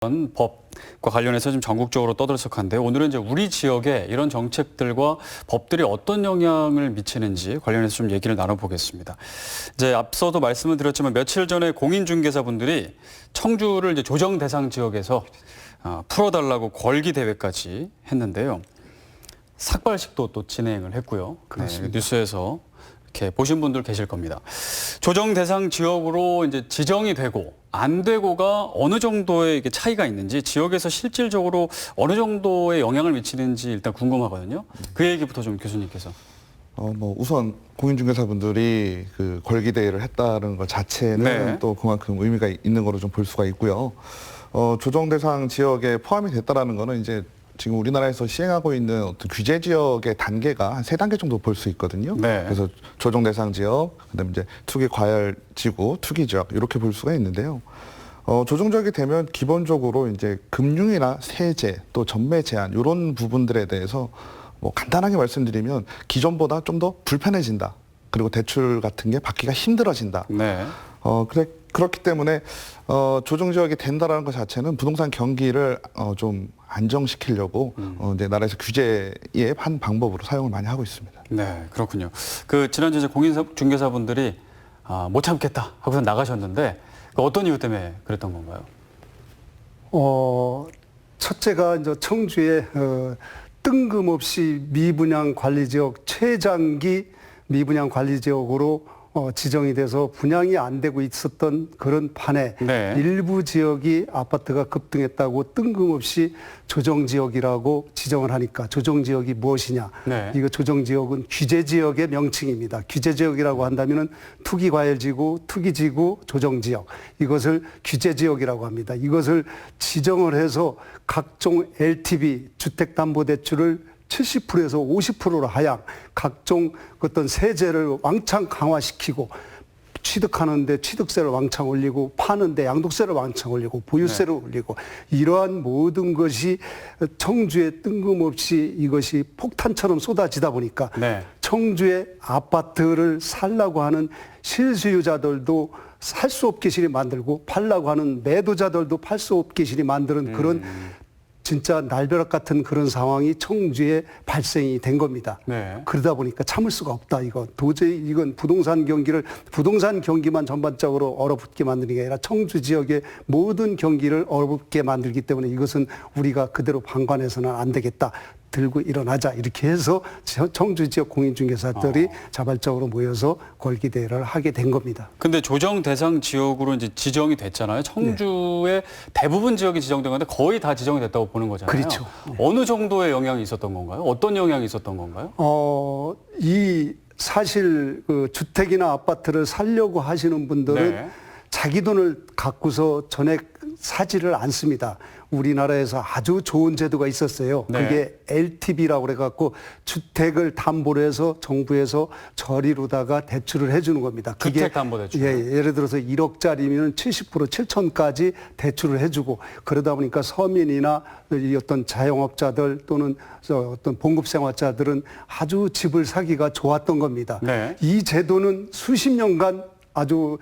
법과 관련해서 좀 전국적으로 떠들썩한데 오늘은 이제 우리 지역에 이런 정책들과 법들이 어떤 영향을 미치는지 관련해서 좀 얘기를 나눠보겠습니다. 이제 앞서도 말씀을 드렸지만 며칠 전에 공인중개사분들이 청주를 이제 조정 대상 지역에서 풀어달라고 걸기 대회까지 했는데요. 삭발식도 또 진행을 했고요. 네, 뉴스에서 이렇게 보신 분들 계실 겁니다. 조정 대상 지역으로 이제 지정이 되고 안 되고가 어느 정도의 이게 차이가 있는지 지역에서 실질적으로 어느 정도의 영향을 미치는지 일단 궁금하거든요. 그 얘기부터 좀 교수님께서. 우선 공인중개사분들이 그 걸기대회를 했다는 것 자체는 네. 또 그만큼 의미가 있는 거로 좀 볼 수가 있고요. 조정 대상 지역에 포함이 됐다라는 거는 이제 지금 우리나라에서 시행하고 있는 어떤 규제 지역의 단계가 한 3단계 정도 볼 수 있거든요. 네. 그래서 조정 대상 지역, 그다음에 이제 투기 과열 지구, 투기 지역 이렇게 볼 수가 있는데요. 조정 지역이 되면 기본적으로 이제 금융이나 세제 또 전매 제한 이런 부분들에 대해서 뭐 간단하게 말씀드리면 기존보다 좀 더 불편해진다. 그리고 대출 같은 게 받기가 힘들어진다. 네. 그렇기 때문에 조정 지역이 된다라는 것 자체는 부동산 경기를 좀 안정시키려고 이제 나라에서 규제의 한 방법으로 사용을 많이 하고 있습니다. 네, 그렇군요. 그 지난주 이제 공인중개사분들이 못 참겠다 하고서 나가셨는데 어떤 이유 때문에 그랬던 건가요? 첫째가 이제 청주에 뜬금없이 미분양 관리지역 최장기 미분양 관리지역으로 지정이 돼서 분양이 안 되고 있었던 그런 판에 네. 일부 지역이 아파트가 급등했다고 뜬금없이 조정지역이라고 지정을 하니까 조정지역이 무엇이냐. 네. 이거 조정지역은 규제지역의 명칭입니다. 규제지역이라고 한다면은 투기과열지구, 투기지구, 조정지역 이것을 규제지역이라고 합니다. 이것을 지정을 해서 각종 LTV 주택담보대출을 70%에서 50%로 하향, 각종 어떤 세제를 왕창 강화시키고 취득하는데 취득세를 왕창 올리고 파는데 양도세를 왕창 올리고 보유세를 올리고 이러한 모든 것이 청주에 뜬금없이 이것이 폭탄처럼 쏟아지다 보니까 네. 청주의 아파트를 살라고 하는 실수요자들도 살 수 없게 시리 만들고 팔라고 하는 매도자들도 팔 수 없게 시리 만드는 그런 진짜 날벼락 같은 그런 상황이 청주에 발생이 된 겁니다. 네. 그러다 보니까 참을 수가 없다. 이거 도저히 이건 부동산 경기만 전반적으로 얼어붙게 만드는 게 아니라 청주 지역의 모든 경기를 얼어붙게 만들기 때문에 이것은 우리가 그대로 방관해서는 안 되겠다. 들고 일어나자 이렇게 해서 청주 지역 공인중개사들이 자발적으로 모여서 걸기대회를 하게 된 겁니다. 근데 조정 대상 지역으로 이제 지정이 됐잖아요. 청주의 대부분 지역이 지정된 건데 거의 다 지정이 됐다고 보는 거잖아요. 그렇죠. 어느 정도의 영향이 있었던 건가요? 어떤 영향이 있었던 건가요? 이 사실 그 주택이나 아파트를 살려고 하시는 분들은 네. 자기 돈을 갖고서 전액 사지를 않습니다. 우리나라에서 아주 좋은 제도가 있었어요. 네. 그게 LTV라고 그래갖고 주택을 담보로 해서 정부에서 저리로다가 대출을 해주는 겁니다. 그게 주택담보대출. 예를 들어서 1억짜리면 70% 7천까지 대출을 해주고 그러다 보니까 서민이나 이 어떤 자영업자들 또는 어떤 봉급생활자들은 아주 집을 사기가 좋았던 겁니다. 네. 이 제도는 수십 년간 아주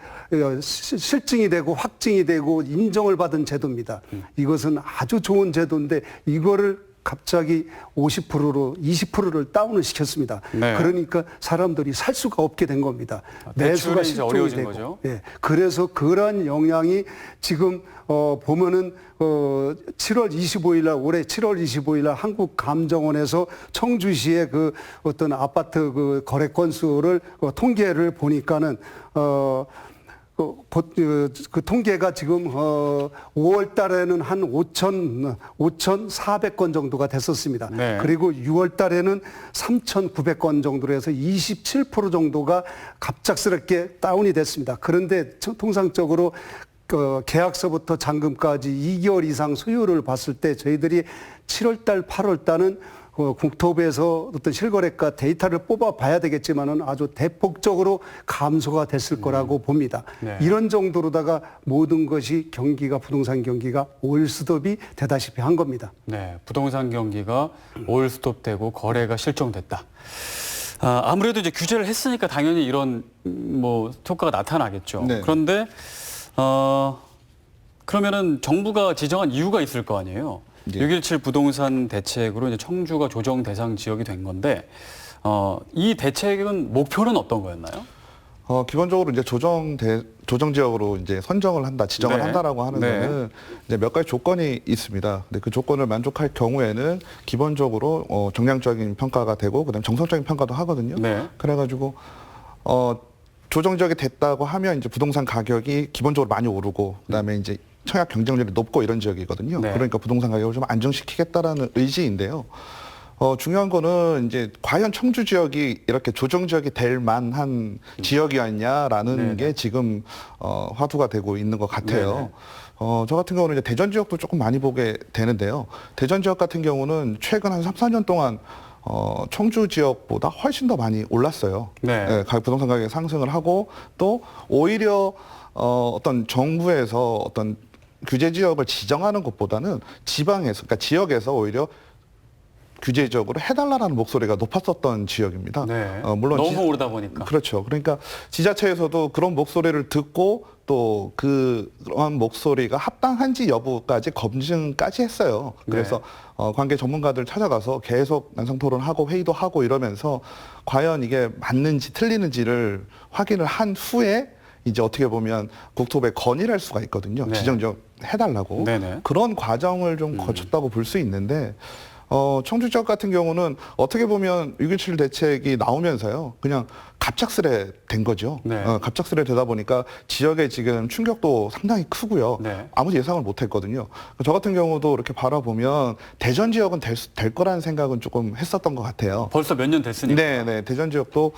실증이 되고 확증이 되고 인정을 받은 제도입니다. 이것은 아주 좋은 제도인데 이거를 갑자기 50%로 20%를 다운을 시켰습니다. 네. 그러니까 사람들이 살 수가 없게 된 겁니다. 매수가 이제 실종이 어려워진 되고. 거죠. 예. 그래서 그러한 영향이 지금 보면은 7월 25일 날 올해 7월 25일 날 한국감정원에서 청주시의 그 어떤 아파트 그 거래 건수를 통계를 보니까는 그 통계가 지금 5월 달에는 한 5,400건 정도가 됐었습니다. 네. 그리고 6월 달에는 3,900건 정도로 해서 27% 정도가 갑작스럽게 다운이 됐습니다. 그런데 통상적으로 계약서부터 잔금까지 2개월 이상 소요를 봤을 때 저희들이 7월 달, 8월 달은 국토부에서 어떤 실거래가 데이터를 뽑아 봐야 되겠지만은 아주 대폭적으로 감소가 됐을 거라고 봅니다. 네. 이런 정도로다가 모든 것이 부동산 경기가 올스톱이 되다시피 한 겁니다. 네, 부동산 경기가 올스톱되고 거래가 실종됐다. 아무래도 이제 규제를 했으니까 당연히 이런 뭐 효과가 나타나겠죠. 네. 그런데 그러면은 정부가 지정한 이유가 있을 거 아니에요. 예. 6.17 부동산 대책으로 이제 청주가 조정 대상 지역이 된 건데 이 대책은 목표는 어떤 거였나요? 기본적으로 이제 조정 지역으로 이제 선정을 한다, 지정을 네. 한다라고 하는 네. 거는 이제 몇 가지 조건이 있습니다. 근데 그 조건을 만족할 경우에는 기본적으로 정량적인 평가가 되고 그다음 정성적인 평가도 하거든요. 네. 그래가지고 조정 지역이 됐다고 하면 이제 부동산 가격이 기본적으로 많이 오르고 그다음에 이제 청약 경쟁률이 높고 이런 지역이거든요. 네. 그러니까 부동산 가격을 좀 안정시키겠다라는 의지인데요. 중요한 거는 이제 과연 청주 지역이 이렇게 조정 지역이 될 만한 지역이었냐라는 네네. 게 지금 화두가 되고 있는 것 같아요. 네네. 저 같은 경우는 이제 대전 지역도 조금 많이 보게 되는데요. 대전 지역 같은 경우는 최근 한 3, 4년 동안 청주 지역보다 훨씬 더 많이 올랐어요. 네. 부동산 가격이 상승을 하고 또 오히려 어떤 정부에서 어떤 규제 지역을 지정하는 것보다는 지방에서, 그러니까 지역에서 오히려 규제적으로 해달라는 목소리가 높았었던 지역입니다. 네. 물론 너무 오르다 보니까. 그렇죠. 그러니까 지자체에서도 그런 목소리를 듣고 또 그런 목소리가 합당한지 여부까지 검증까지 했어요. 그래서 관계 전문가들 찾아가서 계속 난상 토론하고 회의도 하고 이러면서 과연 이게 맞는지 틀리는지를 확인을 한 후에 이제 어떻게 보면 국토부에 건의를 할 수가 있거든요. 네. 지정적 해달라고. 네네. 그런 과정을 좀 거쳤다고 볼 수 있는데 청주 지역 같은 경우는 어떻게 보면 6.17 대책이 나오면서요, 그냥 갑작스레 된 거죠. 네. 갑작스레 되다 보니까 지역의 지금 충격도 상당히 크고요. 네. 아무도 예상을 못 했거든요. 저 같은 경우도 이렇게 바라보면 대전 지역은 될 거라는 생각은 조금 했었던 것 같아요. 벌써 몇 년 됐으니까. 네. 대전 지역도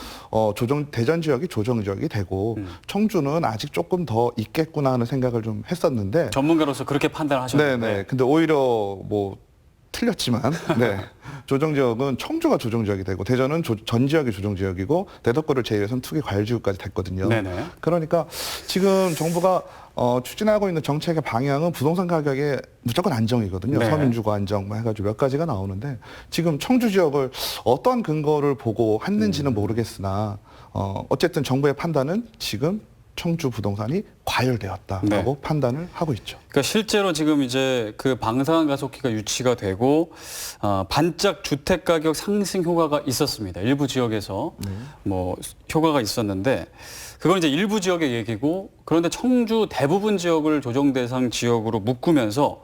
대전 지역이 조정 지역이 되고 청주는 아직 조금 더 있겠구나 하는 생각을 좀 했었는데 전문가로서 그렇게 판단하셨는데. 네네. 근데 오히려 뭐 틀렸지만, 네. 조정 지역은 청주가 조정 지역이 되고 대전은 전 지역이 조정 지역이고 대덕구를 제외해서는 투기 과열 지구까지 됐거든요. 네네. 그러니까 지금 정부가 추진하고 있는 정책의 방향은 부동산 가격의 무조건 안정이거든요. 네. 서민주거 안정 뭐 해가지고 몇 가지가 나오는데 지금 청주 지역을 어떤 근거를 보고 했는지는 모르겠으나 어쨌든 정부의 판단은 지금 청주 부동산이 과열되었다라고 네. 판단을 하고 있죠. 그러니까 실제로 지금 이제 그 방사능 가속기가 유치가 되고 반짝 주택 가격 상승 효과가 있었습니다. 일부 지역에서 뭐 효과가 있었는데 그건 이제 일부 지역의 얘기고, 그런데 청주 대부분 지역을 조정 대상 지역으로 묶으면서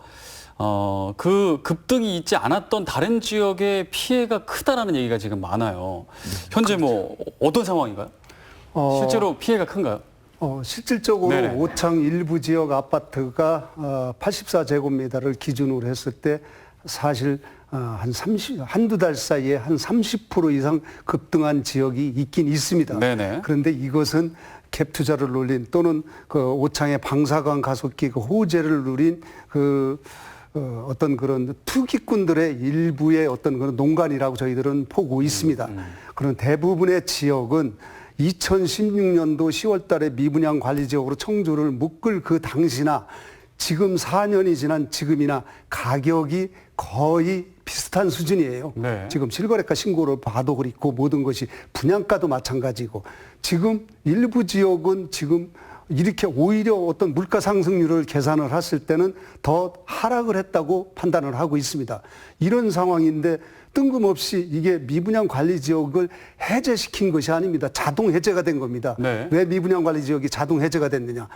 그 급등이 있지 않았던 다른 지역의 피해가 크다라는 얘기가 지금 많아요. 현재 뭐 어떤 상황인가요? 실제로 피해가 큰가요? 실질적으로 네네. 오창 일부 지역 아파트가 84제곱미터를 기준으로 했을 때 사실 한두 달 사이에 한 30% 이상 급등한 지역이 있긴 있습니다. 네네. 그런데 이것은 갭 투자를 노린 또는 그 오창의 방사광 가속기 그 호재를 누린 어떤 그런 투기꾼들의 일부의 어떤 그런 농간이라고 저희들은 보고 있습니다. 그런 대부분의 지역은 2016년도 10월 달에 미분양 관리 지역으로 청주를 묶을 그 당시나 지금 4년이 지난 지금이나 가격이 거의 비슷한 수준이에요. 네. 지금 실거래가 신고를 봐도 그렇고 모든 것이 분양가도 마찬가지고 지금 일부 지역은 지금 이렇게 오히려 어떤 물가 상승률을 계산을 했을 때는 더 하락을 했다고 판단을 하고 있습니다. 이런 상황인데 뜬금없이 이게 미분양 관리 지역을 해제시킨 것이 아닙니다. 자동 해제가 된 겁니다. 네. 왜 미분양 관리 지역이 자동 해제가 됐느냐?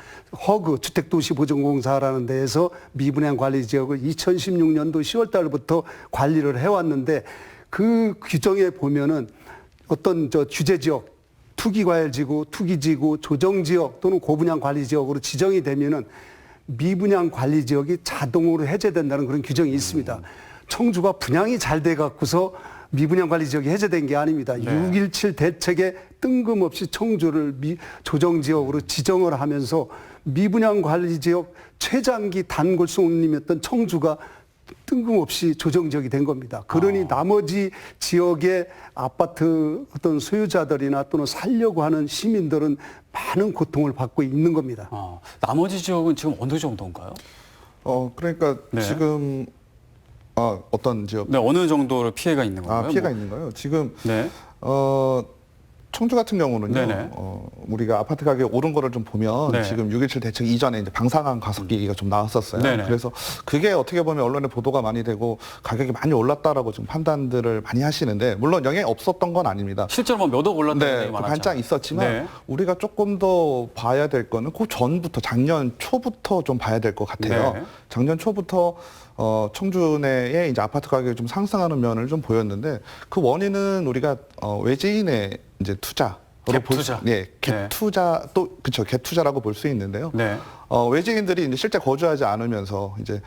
허그 주택도시보전공사라는 데에서 미분양 관리 지역을 2016년도 10월 달부터 관리를 해왔는데 그 규정에 보면은 어떤 규제 지역, 투기과열지구, 투기지구, 조정지역 또는 고분양 관리지역으로 지정이 되면은 미분양 관리지역이 자동으로 해제된다는 그런 규정이 있습니다. 청주가 분양이 잘 돼 갖고서 미분양 관리지역이 해제된 게 아닙니다. 네. 6.17 대책에 뜬금없이 청주를 조정지역으로 지정을 하면서 미분양 관리지역 최장기 단골 손님이었던 청주가 뜬금없이 조정지역이 된 겁니다. 그러니 나머지 지역의 아파트 어떤 소유자들이나 또는 살려고 하는 시민들은 많은 고통을 받고 있는 겁니다. 나머지 지역은 지금 어느 정도인가요? 그러니까 네. 지금 어떤 지역? 네, 어느 정도로 피해가 있는 건가요? 피해가 있는 거요. 지금 네. 청주 같은 경우는요, 네네. 우리가 아파트 가격 오른 거를 좀 보면 네. 지금 6.17 대책 이전에 이제 방사강 가속기 얘기가 좀 나왔었어요. 네네. 그래서 그게 어떻게 보면 언론에 보도가 많이 되고 가격이 많이 올랐다라고 지금 판단들을 많이 하시는데 물론 영향이 없었던 건 아닙니다. 실제로 뭐 몇 억 올랐다는 네, 얘기 그 많았죠. 반짝 있었지만 네. 우리가 조금 더 봐야 될 거는 그 전부터 작년 초부터 좀 봐야 될 것 같아요. 네. 작년 초부터 청주 내에 이제 아파트 가격이 좀 상승하는 면을 좀 보였는데 그 원인은 우리가 외지인의 이제 투자 갭 투자. 네, 갭 네. 투자 또 그렇죠. 갭 투자라고 볼 수 있는데요. 네. 외지인들이 이제 실제 거주하지 않으면서 이제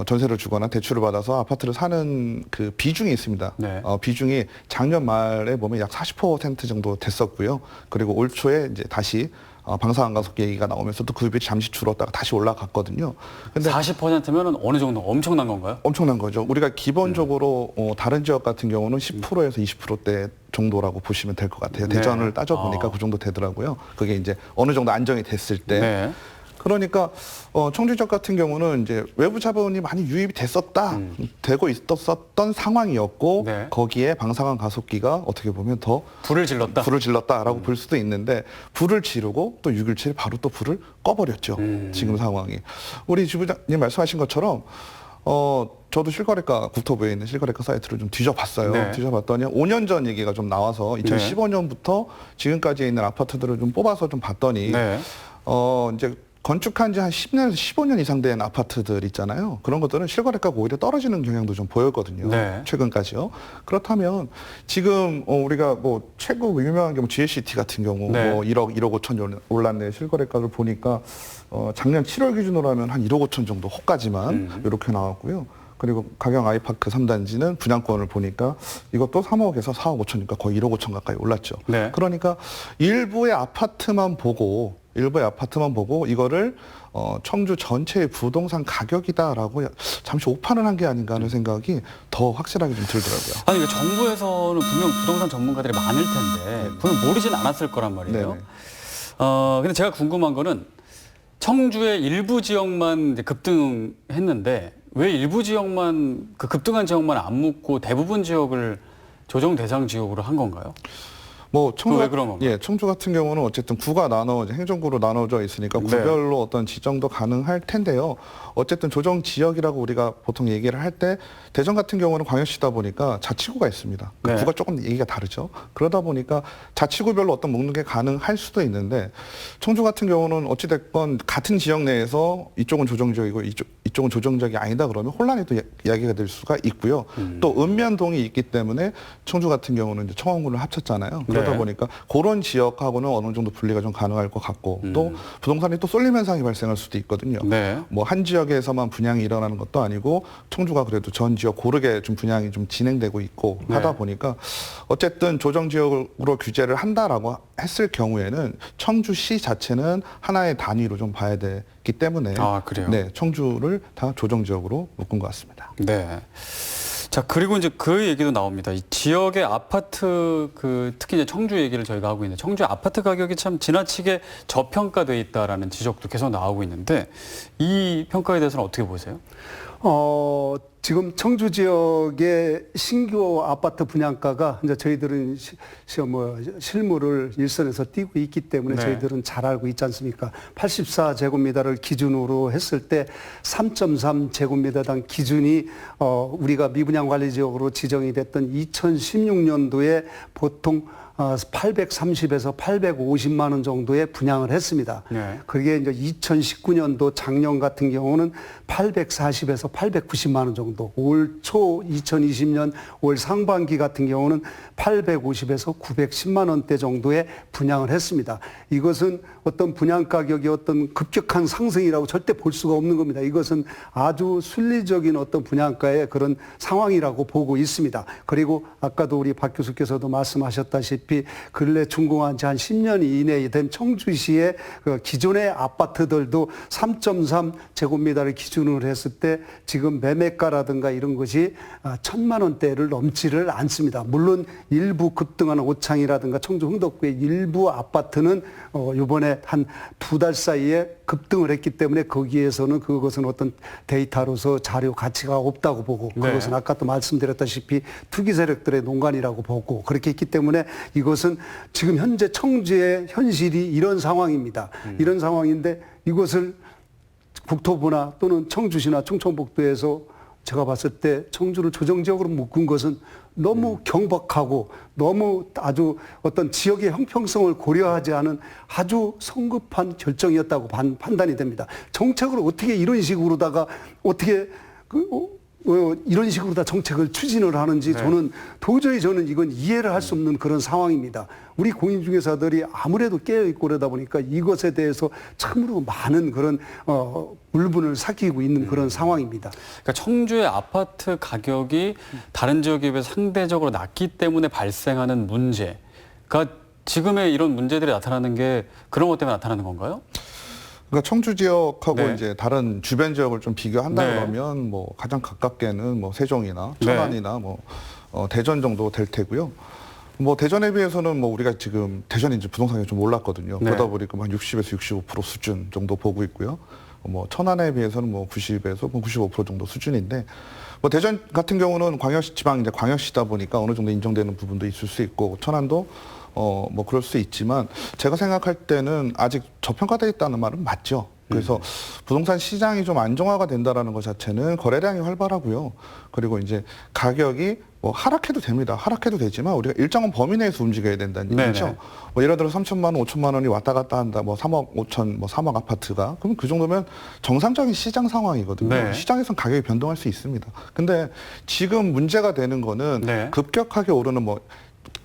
전세를 주거나 대출을 받아서 아파트를 사는 그 비중이 있습니다. 네. 비중이 작년 말에 보면 약 40% 정도 됐었고요. 그리고 올 초에 이제 다시 방사능 가속기 얘기가 나오면서 또 그 비율이 잠시 줄었다가 다시 올라갔거든요. 근데 40%면은 어느 정도 엄청난 건가요? 엄청난 거죠. 우리가 기본적으로 다른 지역 같은 경우는 10%에서 20%대 정도라고 보시면 될 것 같아요. 네. 대전을 따져보니까 그 정도 되더라고요. 그게 이제 어느 정도 안정이 됐을 때. 네. 그러니까 청주 지역 같은 경우는 이제 외부 자본이 많이 유입이 됐었다, 되고 있었던 상황이었고 네. 거기에 방사능 가속기가 어떻게 보면 더 불을 질렀다. 불을 질렀다라고 볼 수도 있는데 불을 지르고 또 6.17 바로 또 불을 꺼버렸죠. 지금 상황이. 우리 지부장님 말씀하신 것처럼 저도 실거래가 국토부에 있는 실거래가 사이트를 좀 뒤져봤어요. 네. 뒤져봤더니 5년 전 얘기가 좀 나와서 2015년부터 지금까지 있는 아파트들을 좀 뽑아서 좀 봤더니 네. 이제 건축한 지 한 10년에서 15년 이상 된 아파트들 있잖아요. 그런 것들은 실거래가가 오히려 떨어지는 경향도 좀 보였거든요. 네. 최근까지요. 그렇다면 지금 우리가 뭐 최고 유명한 경우 GLCT 같은 경우 네. 뭐 1억 5천 올랐네. 실거래가를 보니까 작년 7월 기준으로 하면 한 1억 5천 정도 호까지만 이렇게 나왔고요. 그리고 가경 아이파크 3단지는 분양권을 보니까 이것도 3억에서 4억 5천이니까 거의 1억 5천 가까이 올랐죠. 네. 그러니까 일부의 아파트만 보고 이거를 청주 전체의 부동산 가격이다라고 잠시 오판을 한 게 아닌가 하는 생각이 더 확실하게 좀 들더라고요. 아니, 정부에서는 분명 부동산 전문가들이 많을 텐데 분명 모르진 않았을 거란 말이에요. 네네. 근데 제가 궁금한 거는 청주의 일부 지역만 이제 급등했는데 왜 일부 지역만 그 급등한 지역만 안 묻고 대부분 지역을 조정 대상 지역으로 한 건가요? 뭐 왜 그런 건가요? 예, 청주 같은 경우는 어쨌든 구가 행정구로 나눠져 있으니까 네. 구별로 어떤 지정도 가능할 텐데요. 어쨌든 조정 지역이라고 우리가 보통 얘기를 할 때 대전 같은 경우는 광역시다 보니까 자치구가 있습니다. 그 네. 구가 조금 얘기가 다르죠. 그러다 보니까 자치구별로 어떤 묶는 게 가능할 수도 있는데 청주 같은 경우는 어찌됐건 같은 지역 내에서 이쪽은 조정 지역이고 이쪽은 조정 지역이 아니다 그러면 혼란이 또 이야기가 될 수가 있고요. 또 읍면동이 있기 때문에 청주 같은 경우는 이제 청원군을 합쳤잖아요. 그러다 네. 보니까 그런 지역하고는 어느 정도 분리가 좀 가능할 것 같고 또 부동산이 또 쏠림 현상이 발생할 수도 있거든요. 네. 뭐 한 지역에서만 분양이 일어나는 것도 아니고 청주가 그래도 전 지역 고르게 좀 분양이 좀 진행되고 있고 네. 하다 보니까 어쨌든 조정 지역으로 규제를 한다라고 했을 경우에는 청주시 자체는 하나의 단위로 좀 봐야 되기 때문에 아, 그래요? 네, 청주를 다 조정 지역으로 묶은 것 같습니다. 네. 자, 그리고 이제 그 얘기도 나옵니다. 이 지역의 아파트 특히 이제 청주 얘기를 저희가 하고 있는데 청주 아파트 가격이 참 지나치게 저평가돼 있다라는 지적도 계속 나오고 있는데 이 평가에 대해서는 어떻게 보세요? 지금 청주 지역의 신규 아파트 분양가가 이제 저희들은 실물을 일선에서 띄고 있기 때문에 네. 저희들은 잘 알고 있지 않습니까? 84제곱미터를 기준으로 했을 때 3.3제곱미터당 기준이 우리가 미분양 관리 지역으로 지정이 됐던 2016년도에 보통 830에서 850만 원 정도의 분양을 했습니다. 네. 그게 이제 2019년도 작년 같은 경우는 840에서 890만 원 정도. 올 초 2020년 올 상반기 같은 경우는 850에서 910만 원대 정도의 분양을 했습니다. 이것은 어떤 분양 가격이 어떤 급격한 상승이라고 절대 볼 수가 없는 겁니다. 이것은 아주 순리적인 어떤 분양가의 그런 상황이라고 보고 있습니다. 그리고 아까도 우리 박 교수께서도 말씀하셨다시피 근래 준공한 지 한 10년 이내에 된 청주시의 그 기존의 아파트들도 3.3제곱미터를 기준으로 했을 때 지금 매매가라든지 오창이라든가 이런 것이 1,000만 원대를 넘지를 않습니다. 물론 일부 급등하는 오창이라든가 청주 흥덕구의 일부 아파트는 이번에 한 2달 사이에 급등을 했기 때문에 거기에서는 그것은 어떤 데이터로서 자료 가치가 없다고 보고 그것은 네. 아까도 말씀드렸다시피 투기 세력들의 농간이라고 보고 그렇게 했기 때문에 이것은 지금 현재 청주의 현실이 이런 상황입니다. 이런 상황인데 이것을 국토부나 또는 청주시나 충청북도에서 제가 봤을 때 청주를 조정지역으로 묶은 것은 너무 경박하고 너무 아주 어떤 지역의 형평성을 고려하지 않은 아주 성급한 결정이었다고 판단이 됩니다. 정책을 어떻게 이런 식으로다가 어떻게 이런 식으로 다 정책을 추진을 하는지 저는 도저히 이건 이해를 할 수 없는 그런 상황입니다. 우리 공인중개사들이 아무래도 깨어있고 그러다 보니까 이것에 대해서 참으로 많은 그런 물분을 삭히고 있는 그런 상황입니다. 그러니까 청주의 아파트 가격이 다른 지역에 비해 상대적으로 낮기 때문에 발생하는 문제가 지금의 이런 문제들이 나타나는 게 그런 것 때문에 나타나는 건가요? 그러니까 청주 지역하고 네. 이제 다른 주변 지역을 좀 비교한다 네. 그러면 뭐 가장 가깝게는 뭐 세종이나 네. 천안이나 뭐 대전 정도 될 테고요. 뭐 대전에 비해서는 뭐 우리가 지금 대전이 이제 부동산이 좀 올랐거든요. 네. 그러다 보니까 한 60에서 65% 수준 정도 보고 있고요. 뭐 천안에 비해서는 뭐 90에서 뭐 95% 정도 수준인데 뭐 대전 같은 경우는 광역시 지방 이제 광역시다 보니까 어느 정도 인정되는 부분도 있을 수 있고 천안도 뭐 그럴 수 있지만 제가 생각할 때는 아직 저평가되어 있다는 말은 맞죠. 그래서 부동산 시장이 좀 안정화가 된다라는 것 자체는 거래량이 활발하고요. 그리고 이제 가격이 뭐 하락해도 됩니다. 하락해도 되지만 우리가 일정한 범위 내에서 움직여야 된다는 얘기죠. 네네. 뭐 예를 들어 3천만 원, 5천만 원이 왔다 갔다 한다. 뭐 3억 5천, 뭐 3억 아파트가 그럼 그 정도면 정상적인 시장 상황이거든요. 네. 시장에선 가격이 변동할 수 있습니다. 근데 지금 문제가 되는 거는 네. 급격하게 오르는 뭐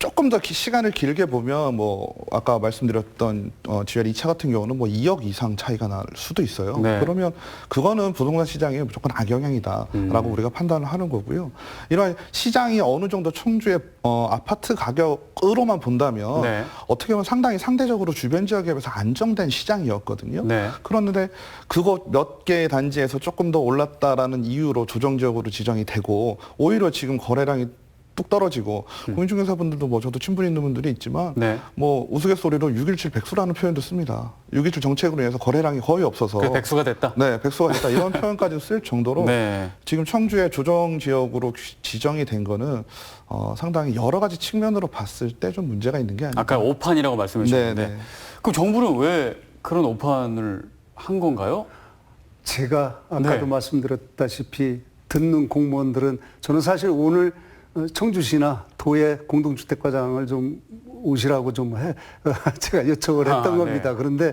조금 더 시간을 길게 보면 뭐 아까 말씀드렸던 GR 2차 같은 경우는 뭐 2억 이상 차이가 날 수도 있어요. 네. 그러면 그거는 부동산 시장에 무조건 악영향이다라고 우리가 판단을 하는 거고요. 이런 시장이 어느 정도 청주의 아파트 가격으로만 본다면 네. 어떻게 보면 상당히 상대적으로 주변 지역에 비해서 안정된 시장이었거든요. 네. 그런데 그거 몇 개의 단지에서 조금 더 올랐다라는 이유로 조정 지역으로 지정이 되고 오히려 지금 거래량이 뚝 떨어지고 공인중개사분들도 뭐 저도 친분 있는 분들이 있지만 네. 뭐 우스갯소리로 6.17 백수라는 표현도 씁니다. 6.17 정책으로 인해서 거래량이 거의 없어서 그 백수가 됐다. 네, 백수가 됐다 이런 표현까지 쓸 정도로 네. 지금 청주의 조정 지역으로 지정이 된 거는 상당히 여러 가지 측면으로 봤을 때 좀 문제가 있는 게 아닌가. 아까 오판이라고 말씀해 주셨는데 네, 네. 그럼 정부는 왜 그런 오판을 한 건가요? 제가 아까도 네. 말씀드렸다시피 듣는 공무원들은 저는 사실 오늘 청주시나 도의 공동주택과장을 좀 오시라고 제가 요청을 했던 겁니다. 네. 그런데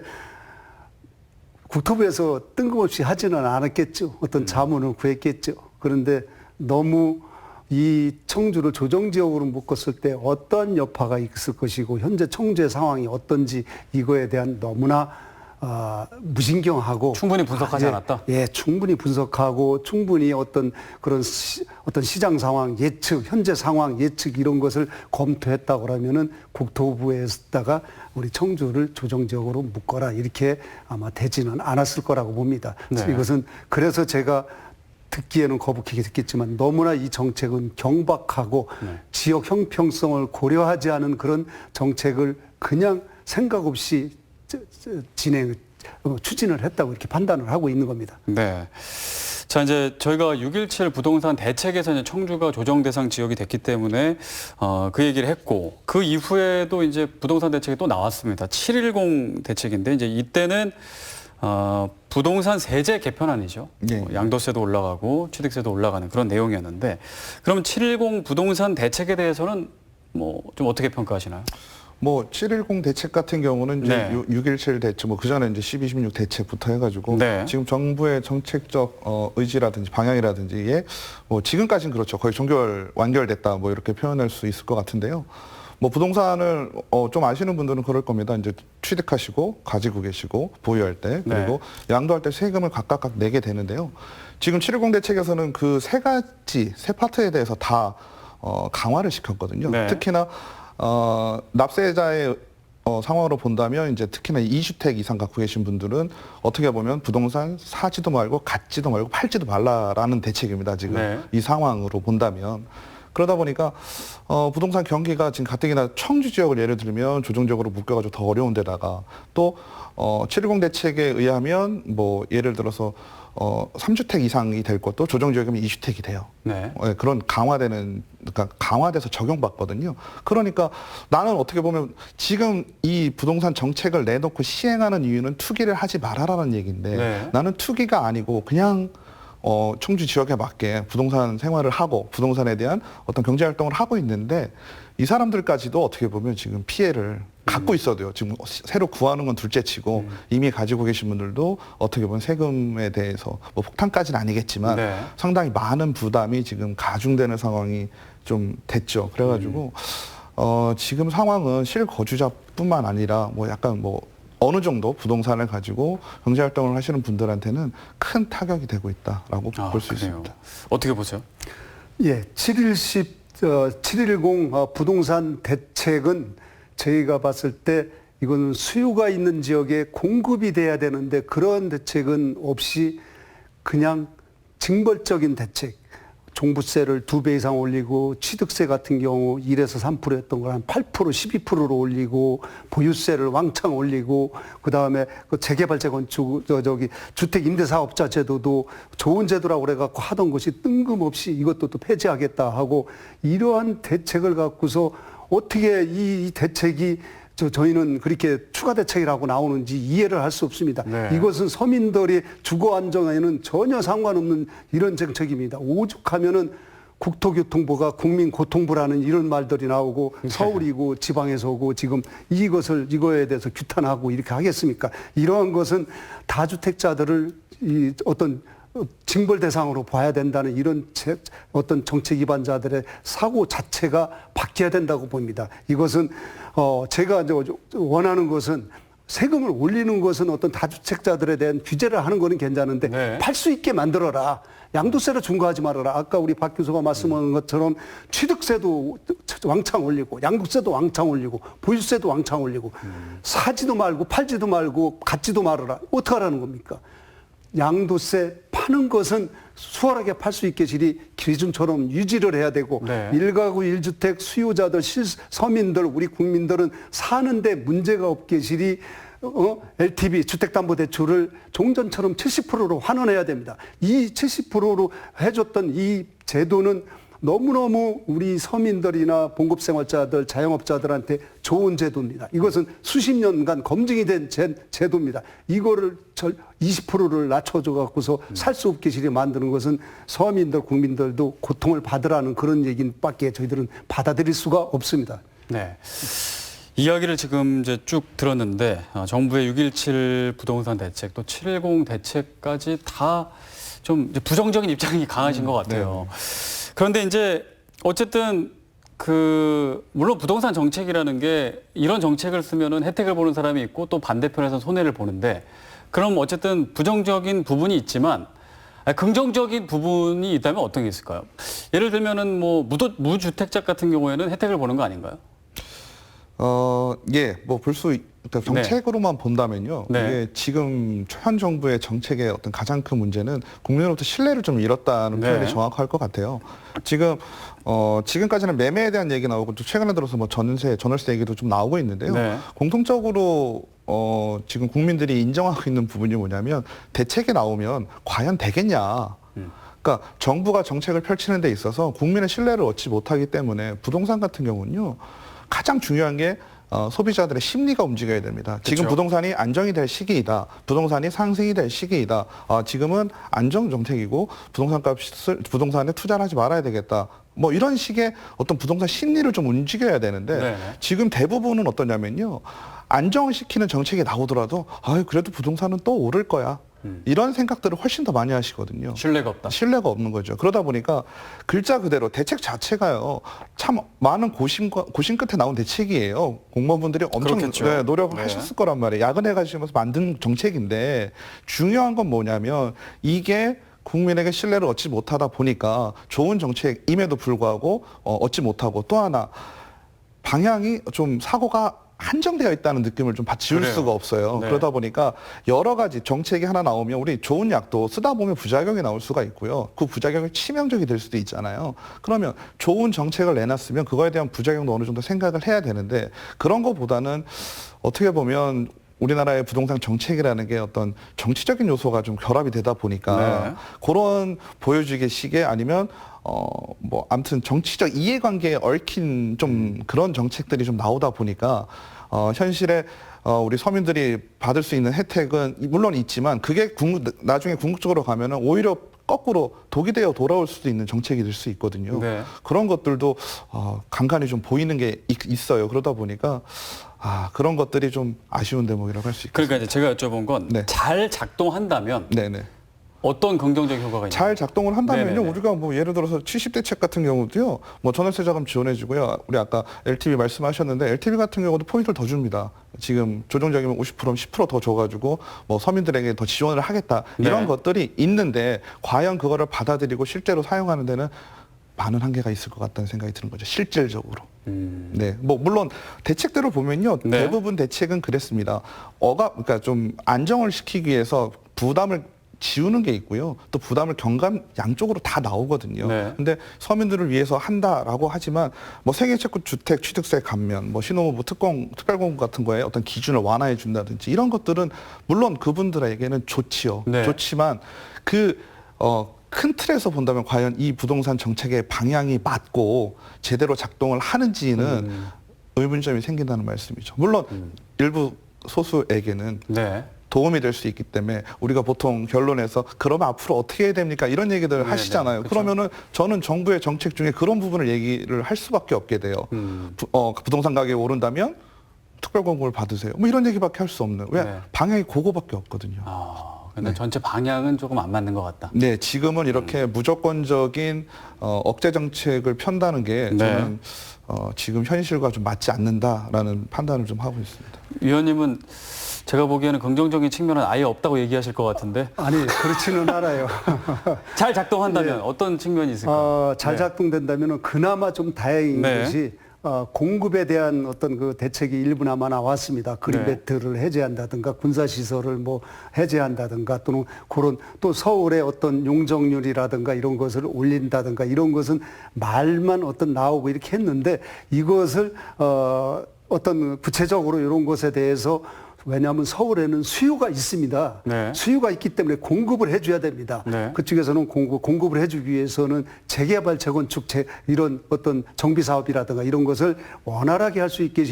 국토부에서 뜬금없이 하지는 않았겠죠. 어떤 자문을 구했겠죠. 그런데 너무 이 청주를 조정지역으로 묶었을 때 어떤 여파가 있을 것이고 현재 청주의 상황이 어떤지 이거에 대한 너무나 무신경하고 충분히 분석하지 않았다? 예, 충분히 분석하고 충분히 어떤 그런 어떤 시장 상황 예측, 현재 상황 예측 이런 것을 검토했다고 하면은 국토부에다가 우리 청주를 조정지역으로 묶어라 이렇게 아마 되지는 않았을 거라고 봅니다. 네. 이것은 그래서 제가 듣기에는 거북하게 듣겠지만 너무나 이 정책은 경박하고 네. 지역 형평성을 고려하지 않은 그런 정책을 그냥 생각 없이 추진을 했다고 이렇게 판단을 하고 있는 겁니다. 네. 자, 이제 저희가 6.17 부동산 대책에서 이제 청주가 조정 대상 지역이 됐기 때문에 그 얘기를 했고 그 이후에도 이제 부동산 대책이 또 나왔습니다. 710 대책인데 이제 이때는 부동산 세제 개편안이죠. 네. 양도세도 올라가고 취득세도 올라가는 그런 내용이었는데 그럼 710 부동산 대책에 대해서는 뭐 좀 어떻게 평가하시나요? 뭐 710 대책 같은 경우는 이제 네. 6.17 대책 뭐 그전에 이제 12.16 대책부터 해가지고 네. 지금 정부의 정책적 의지라든지 방향이라든지에 뭐 지금까지는 그렇죠. 거의 종결 완결됐다 뭐 이렇게 표현할 수 있을 것 같은데요. 뭐 부동산을 좀 아시는 분들은 그럴 겁니다. 이제 취득하시고 가지고 계시고 보유할 때 그리고 양도할 때 세금을 각각 내게 되는데요. 지금 710 대책에서는 그 세 가지 세 파트에 대해서 다 강화를 시켰거든요. 네. 특히나 납세자의 상황으로 본다면 이제 특히나 2주택 이상 갖고 계신 분들은 어떻게 보면 부동산 사지도 말고 갖지도 말고 팔지도 말라라는 대책입니다. 지금 네. 이 상황으로 본다면. 그러다 보니까 부동산 경기가 지금 가뜩이나 청주 지역을 예를 들면 조정적으로 묶여가지고 더 어려운 데다가 또 710 대책에 의하면 뭐 예를 들어서 3주택 이상이 될 것도 조정지역이면 2주택이 돼요. 네. 그런 그러니까 강화돼서 적용받거든요. 그러니까 나는 어떻게 보면 지금 이 부동산 정책을 내놓고 시행하는 이유는 투기를 하지 말아라는 얘기인데 네. 나는 투기가 아니고 그냥 청주 지역에 맞게 부동산 생활을 하고 부동산에 대한 어떤 경제 활동을 하고 있는데 이 사람들까지도 어떻게 보면 지금 피해를 갖고 있어도요. 지금 새로 구하는 건 둘째치고 이미 가지고 계신 분들도 어떻게 보면 세금에 대해서 뭐 폭탄까지는 아니겠지만 네. 상당히 많은 부담이 지금 가중되는 상황이 좀 됐죠. 그래가지고 지금 상황은 실거주자뿐만 아니라 뭐 약간 뭐 어느 정도 부동산을 가지고 경제 활동을 하시는 분들한테는 큰 타격이 되고 있다라고 볼 수 그래요. 있습니다. 어떻게 보세요? 예, 710 부동산 대책은 저희가 봤을 때 이건 수요가 있는 지역에 공급이 돼야 되는데 그런 대책은 없이 그냥 징벌적인 대책, 종부세를 2배 이상 올리고 취득세 같은 경우 1에서 3%였던 걸 한 8%, 12%로 올리고 보유세를 왕창 올리고 그다음에 그 재개발 재건축 주택 임대사업자 제도도 좋은 제도라고 그래갖고 하던 것이 뜬금없이 이것도 또 폐지하겠다 하고 이러한 대책을 갖고서 어떻게 이 대책이 저희는 그렇게 추가 대책이라고 나오는지 이해를 할 수 없습니다. 네. 이것은 서민들의 주거 안정에는 전혀 상관없는 이런 정책입니다. 오죽하면은 국토교통부가 국민고통부라는 이런 말들이 나오고 서울이고 지방에서 오고 지금 이거에 대해서 규탄하고 이렇게 하겠습니까? 이러한 것은 다주택자들을 이 어떤 징벌 대상으로 봐야 된다는 이런 어떤 정책 위반자들의 사고 자체가 바뀌어야 된다고 봅니다. 이것은 제가 이제 원하는 것은 세금을 올리는 것은 어떤 다주택자들에 대한 규제를 하는 거는 괜찮은데 네. 팔 수 있게 만들어라. 양도세를 중과하지 말아라. 아까 우리 박 교수가 말씀한 것처럼 취득세도 왕창 올리고 양도세도 왕창 올리고 보유세도 왕창 올리고 사지도 말고 팔지도 말고 갖지도 말아라. 어떻게 하라는 겁니까? 양도세 파는 것은 수월하게 팔 수 있게 기준처럼 유지를 해야 되고 네. 1가구 1주택 수요자들 서민들 우리 국민들은 사는데 문제가 없게 LTV 주택담보대출을 종전처럼 70%로 환원해야 됩니다. 이 70%로 해줬던 이 제도는 너무너무 우리 서민들이나 봉급생활자들, 자영업자들한테 좋은 제도입니다. 이것은 수십 년간 검증이 된 제도입니다. 이거를 20%를 낮춰줘 갖고서 살 수 없게 만드는 것은 서민들, 국민들도 고통을 받으라는 그런 얘기밖에 저희들은 받아들일 수가 없습니다. 네. 이야기를 지금 이제 쭉 들었는데 정부의 6.17 부동산 대책 또 710 대책까지 다 좀 부정적인 입장이 강하신 것 같아요. 그런데 이제 어쨌든 물론 부동산 정책이라는 게 이런 정책을 쓰면은 혜택을 보는 사람이 있고 또 반대편에서 손해를 보는데 그럼 어쨌든 부정적인 부분이 있지만 긍정적인 부분이 있다면 어떤 게 있을까요? 예를 들면은 뭐 무주택자 같은 경우에는 혜택을 보는 거 아닌가요? 예, 뭐 그러니까 정책으로만 본다면요. 네. 이게 지금 현 정부의 정책의 어떤 가장 큰 문제는 국민으로부터 신뢰를 좀 잃었다는 네. 표현이 정확할 것 같아요. 지금까지는 매매에 대한 얘기 나오고 또 최근에 들어서 뭐 전월세 얘기도 좀 나오고 있는데요. 네. 공통적으로 지금 국민들이 인정하고 있는 부분이 뭐냐면 대책이 나오면 과연 되겠냐. 그러니까 정부가 정책을 펼치는 데 있어서 국민의 신뢰를 얻지 못하기 때문에 부동산 같은 경우는요. 가장 중요한 게 소비자들의 심리가 움직여야 됩니다. 지금 그렇죠. 부동산이 안정이 될 시기이다. 부동산이 상승이 될 시기이다. 지금은 안정 정책이고 부동산에 투자를 하지 말아야 되겠다. 뭐 이런 식의 어떤 부동산 심리를 좀 움직여야 되는데 네네. 지금 대부분은 어떠냐면요. 안정을 시키는 정책이 나오더라도 그래도 부동산은 또 오를 거야. 이런 생각들을 훨씬 더 많이 하시거든요. 신뢰가 없다. 신뢰가 없는 거죠. 그러다 보니까 글자 그대로 대책 자체가요. 참 많은 고심 끝에 나온 대책이에요. 공무원분들이 엄청 그렇겠죠. 노력을 네. 하셨을 거란 말이에요. 야근해 가시면서 만든 정책인데 중요한 건 뭐냐면 이게 국민에게 신뢰를 얻지 못하다 보니까 좋은 정책임에도 불구하고 얻지 못하고 또 하나 방향이 좀 사고가 한정되어 있다는 느낌을 좀 지울 그래요. 수가 없어요. 네. 그러다 보니까 여러 가지 정책이 하나 나오면 우리 좋은 약도 쓰다 보면 부작용이 나올 수가 있고요. 그 부작용이 치명적이 될 수도 있잖아요. 그러면 좋은 정책을 내놨으면 그거에 대한 부작용도 어느 정도 생각을 해야 되는데 그런 것보다는 어떻게 보면 우리나라의 부동산 정책이라는 게 어떤 정치적인 요소가 좀 결합이 되다 보니까 네. 그런 보여주기 식의 아니면 뭐 아무튼 정치적 이해관계에 얽힌 좀 그런 정책들이 좀 나오다 보니까 현실에 우리 서민들이 받을 수 있는 혜택은 물론 있지만 그게 나중에 궁극적으로 가면은 오히려 거꾸로 독이 되어 돌아올 수도 있는 정책이 될 수 있거든요. 네. 그런 것들도 간간히 좀 보이는 게 있어요. 그러다 보니까 그런 것들이 좀 아쉬운 대목이라고 할 수 있겠습니다. 그러니까 이제 제가 여쭤본 건 네. 잘 작동한다면 네네. 어떤 긍정적 효과가 있나요? 잘 작동을 한다면요. 네네네. 우리가 뭐 예를 들어서 70대 책 같은 경우도요. 뭐 전월세 자금 지원해주고요. 우리 아까 LTV 말씀하셨는데 LTV 같은 경우도 포인트를 더 줍니다. 지금 조정적이면 50%면 10%더 줘가지고 뭐 서민들에게 더 지원을 하겠다. 이런 네. 것들이 있는데 과연 그거를 받아들이고 실제로 사용하는 데는 많은 한계가 있을 것 같다는 생각이 드는 거죠. 실질적으로. 네, 뭐 물론 대책들을 보면요, 네. 대부분 대책은 그랬습니다. 그러니까 좀 안정을 시키기 위해서 부담을 지우는 게 있고요. 또 부담을 양쪽으로 다 나오거든요. 네. 근데 서민들을 위해서 한다라고 하지만 뭐 생애채권 주택 취득세 감면, 뭐 신혼부부 특별공급 같은 거에 어떤 기준을 완화해 준다든지 이런 것들은 물론 그분들에게는 좋지요. 네. 좋지만 큰 틀에서 본다면 과연 이 부동산 정책의 방향이 맞고 제대로 작동을 하는지는 의문점이 생긴다는 말씀이죠. 물론 일부 소수에게는 네. 도움이 될 수 있기 때문에 우리가 보통 결론에서 그러면 앞으로 어떻게 해야 됩니까? 이런 얘기들 네네, 하시잖아요. 그쵸. 그러면은 저는 정부의 정책 중에 그런 부분을 얘기를 할 수밖에 없게 돼요. 부동산 가격이 오른다면 특별공급을 받으세요. 뭐 이런 얘기밖에 할 수 없는. 왜? 네. 방향이 그거밖에 없거든요. 근데 전체 방향은 조금 안 맞는 것 같다. 네, 지금은 이렇게 무조건적인 억제 정책을 편다는 게 네. 저는 지금 현실과 좀 맞지 않는다라는 판단을 좀 하고 있습니다. 위원님은 제가 보기에는 긍정적인 측면은 아예 없다고 얘기하실 것 같은데 아니 그렇지는 않아요. 잘 작동한다면 어떤 측면이 있을까요? 잘 네. 작동된다면 그나마 좀 다행인 네. 것이 공급에 대한 어떤 그 대책이 일부나마 나왔습니다. 그린벨트를 해제한다든가 군사시설을 뭐 해제한다든가 또는 그런 또 서울의 어떤 용적률이라든가 이런 것을 올린다든가 이런 것은 말만 어떤 나오고 이렇게 했는데 이것을 어떤 구체적으로 이런 것에 대해서 왜냐하면 서울에는 수요가 있습니다. 네. 수요가 있기 때문에 공급을 해줘야 됩니다. 네. 그쪽에서는 공급을 해주기 위해서는 재개발, 재건축, 이런 어떤 정비 사업이라든가 이런 것을 원활하게 할 수 있게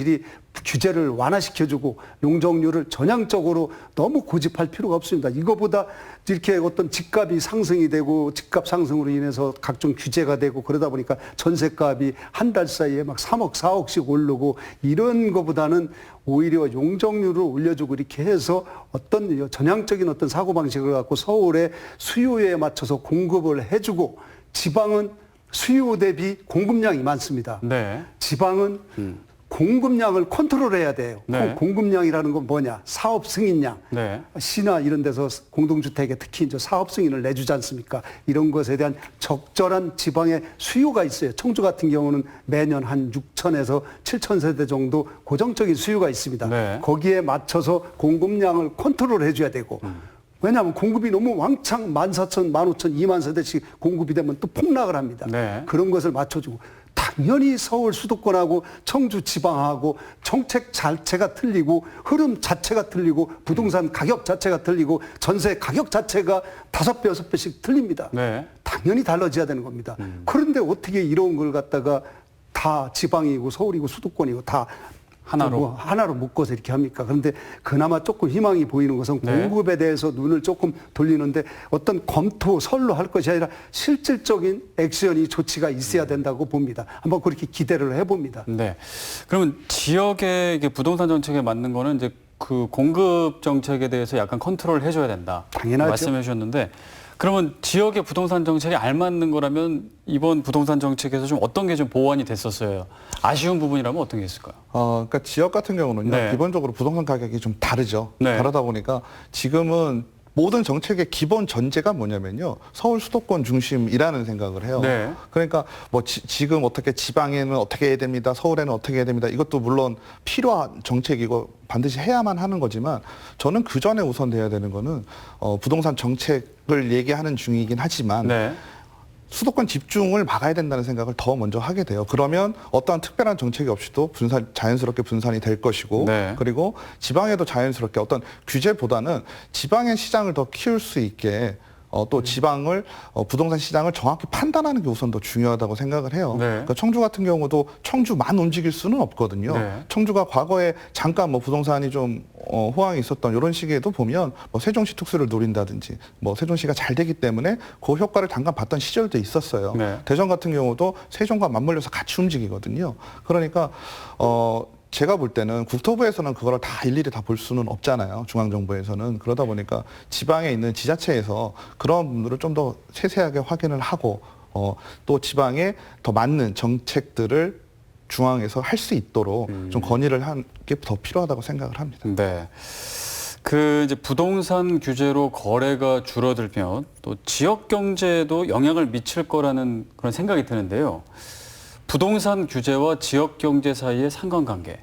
규제를 완화시켜주고 용적률을 전향적으로 너무 고집할 필요가 없습니다. 이거보다 이렇게 어떤 집값이 상승이 되고 집값 상승으로 인해서 각종 규제가 되고 그러다 보니까 전세값이 한 달 사이에 막 3억, 4억씩 오르고 이런 거보다는 오히려 용적률을 올려주고 이렇게 해서 어떤 전향적인 어떤 사고방식을 갖고 서울의 수요에 맞춰서 공급을 해주고 지방은 수요 대비 공급량이 많습니다. 네. 지방은 공급량을 컨트롤해야 돼요. 네. 공급량이라는 건 뭐냐? 사업 승인량. 네. 시나 이런 데서 공동주택에 특히 이제 사업 승인을 내주지 않습니까? 이런 것에 대한 적절한 지방의 수요가 있어요. 청주 같은 경우는 매년 한 6천에서 7천 세대 정도 고정적인 수요가 있습니다. 네. 거기에 맞춰서 공급량을 컨트롤해줘야 되고 왜냐하면 공급이 너무 왕창 14,000, 15,000, 2만 세대씩 공급이 되면 또 폭락을 합니다. 네. 그런 것을 맞춰주고 당연히 서울 수도권하고 청주 지방하고 정책 자체가 틀리고 흐름 자체가 틀리고 부동산 가격 자체가 틀리고 전세 가격 자체가 5배, 6배씩 틀립니다. 네. 당연히 달라져야 되는 겁니다. 그런데 어떻게 이런 걸 갖다가 다 지방이고 서울이고 수도권이고 다 하나로 묶어서 이렇게 합니까? 그런데 그나마 조금 희망이 보이는 것은 네. 공급에 대해서 눈을 조금 돌리는데 어떤 검토, 설로 할 것이 아니라 실질적인 액션이 조치가 있어야 된다고 봅니다. 한번 그렇게 기대를 해봅니다. 네. 그러면 지역의 이게 부동산 정책에 맞는 거는 이제 그 공급 정책에 대해서 약간 컨트롤 해줘야 된다. 당연하죠. 말씀해 주셨는데 그러면 지역의 부동산 정책에 알맞는 거라면 이번 부동산 정책에서 좀 어떤 게 좀 보완이 됐었어요? 아쉬운 부분이라면 어떤 게 있을까요? 그러니까 지역 같은 경우는요, 네. 기본적으로 부동산 가격이 좀 다르죠. 네. 다르다 보니까 지금은 모든 정책의 기본 전제가 뭐냐면요. 서울 수도권 중심이라는 생각을 해요. 네. 그러니까 뭐 지금 어떻게 지방에는 어떻게 해야 됩니다. 서울에는 어떻게 해야 됩니다. 이것도 물론 필요한 정책이고 반드시 해야만 하는 거지만 저는 그 전에 우선 돼야 되는 거는 부동산 정책을 얘기하는 중이긴 하지만 네. 수도권 집중을 막아야 된다는 생각을 더 먼저 하게 돼요. 그러면 어떠한 특별한 정책이 없이도 자연스럽게 분산이 될 것이고 네. 그리고 지방에도 자연스럽게 어떤 규제보다는 지방의 시장을 더 키울 수 있게 또 지방을 부동산 시장을 정확히 판단하는 게 우선 더 중요하다고 생각을 해요. 네. 그러니까 청주 같은 경우도 청주만 움직일 수는 없거든요. 네. 청주가 과거에 잠깐 뭐 부동산이 좀 호황이 있었던 이런 시기에도 보면 뭐 세종시 특수를 노린다든지 뭐 세종시가 잘 되기 때문에 그 효과를 잠깐 봤던 시절도 있었어요. 네. 대전 같은 경우도 세종과 맞물려서 같이 움직이거든요. 그러니까 제가 볼 때는 국토부에서는 그걸 다 일일이 다 볼 수는 없잖아요. 중앙정부에서는. 그러다 보니까 지방에 있는 지자체에서 그런 부분들을 좀 더 세세하게 확인을 하고 또 지방에 더 맞는 정책들을 중앙에서 할 수 있도록 좀 건의를 하는 게 더 필요하다고 생각을 합니다. 네. 이제 부동산 규제로 거래가 줄어들면 또 지역 경제에도 영향을 미칠 거라는 그런 생각이 드는데요. 부동산 규제와 지역 경제 사이의 상관관계,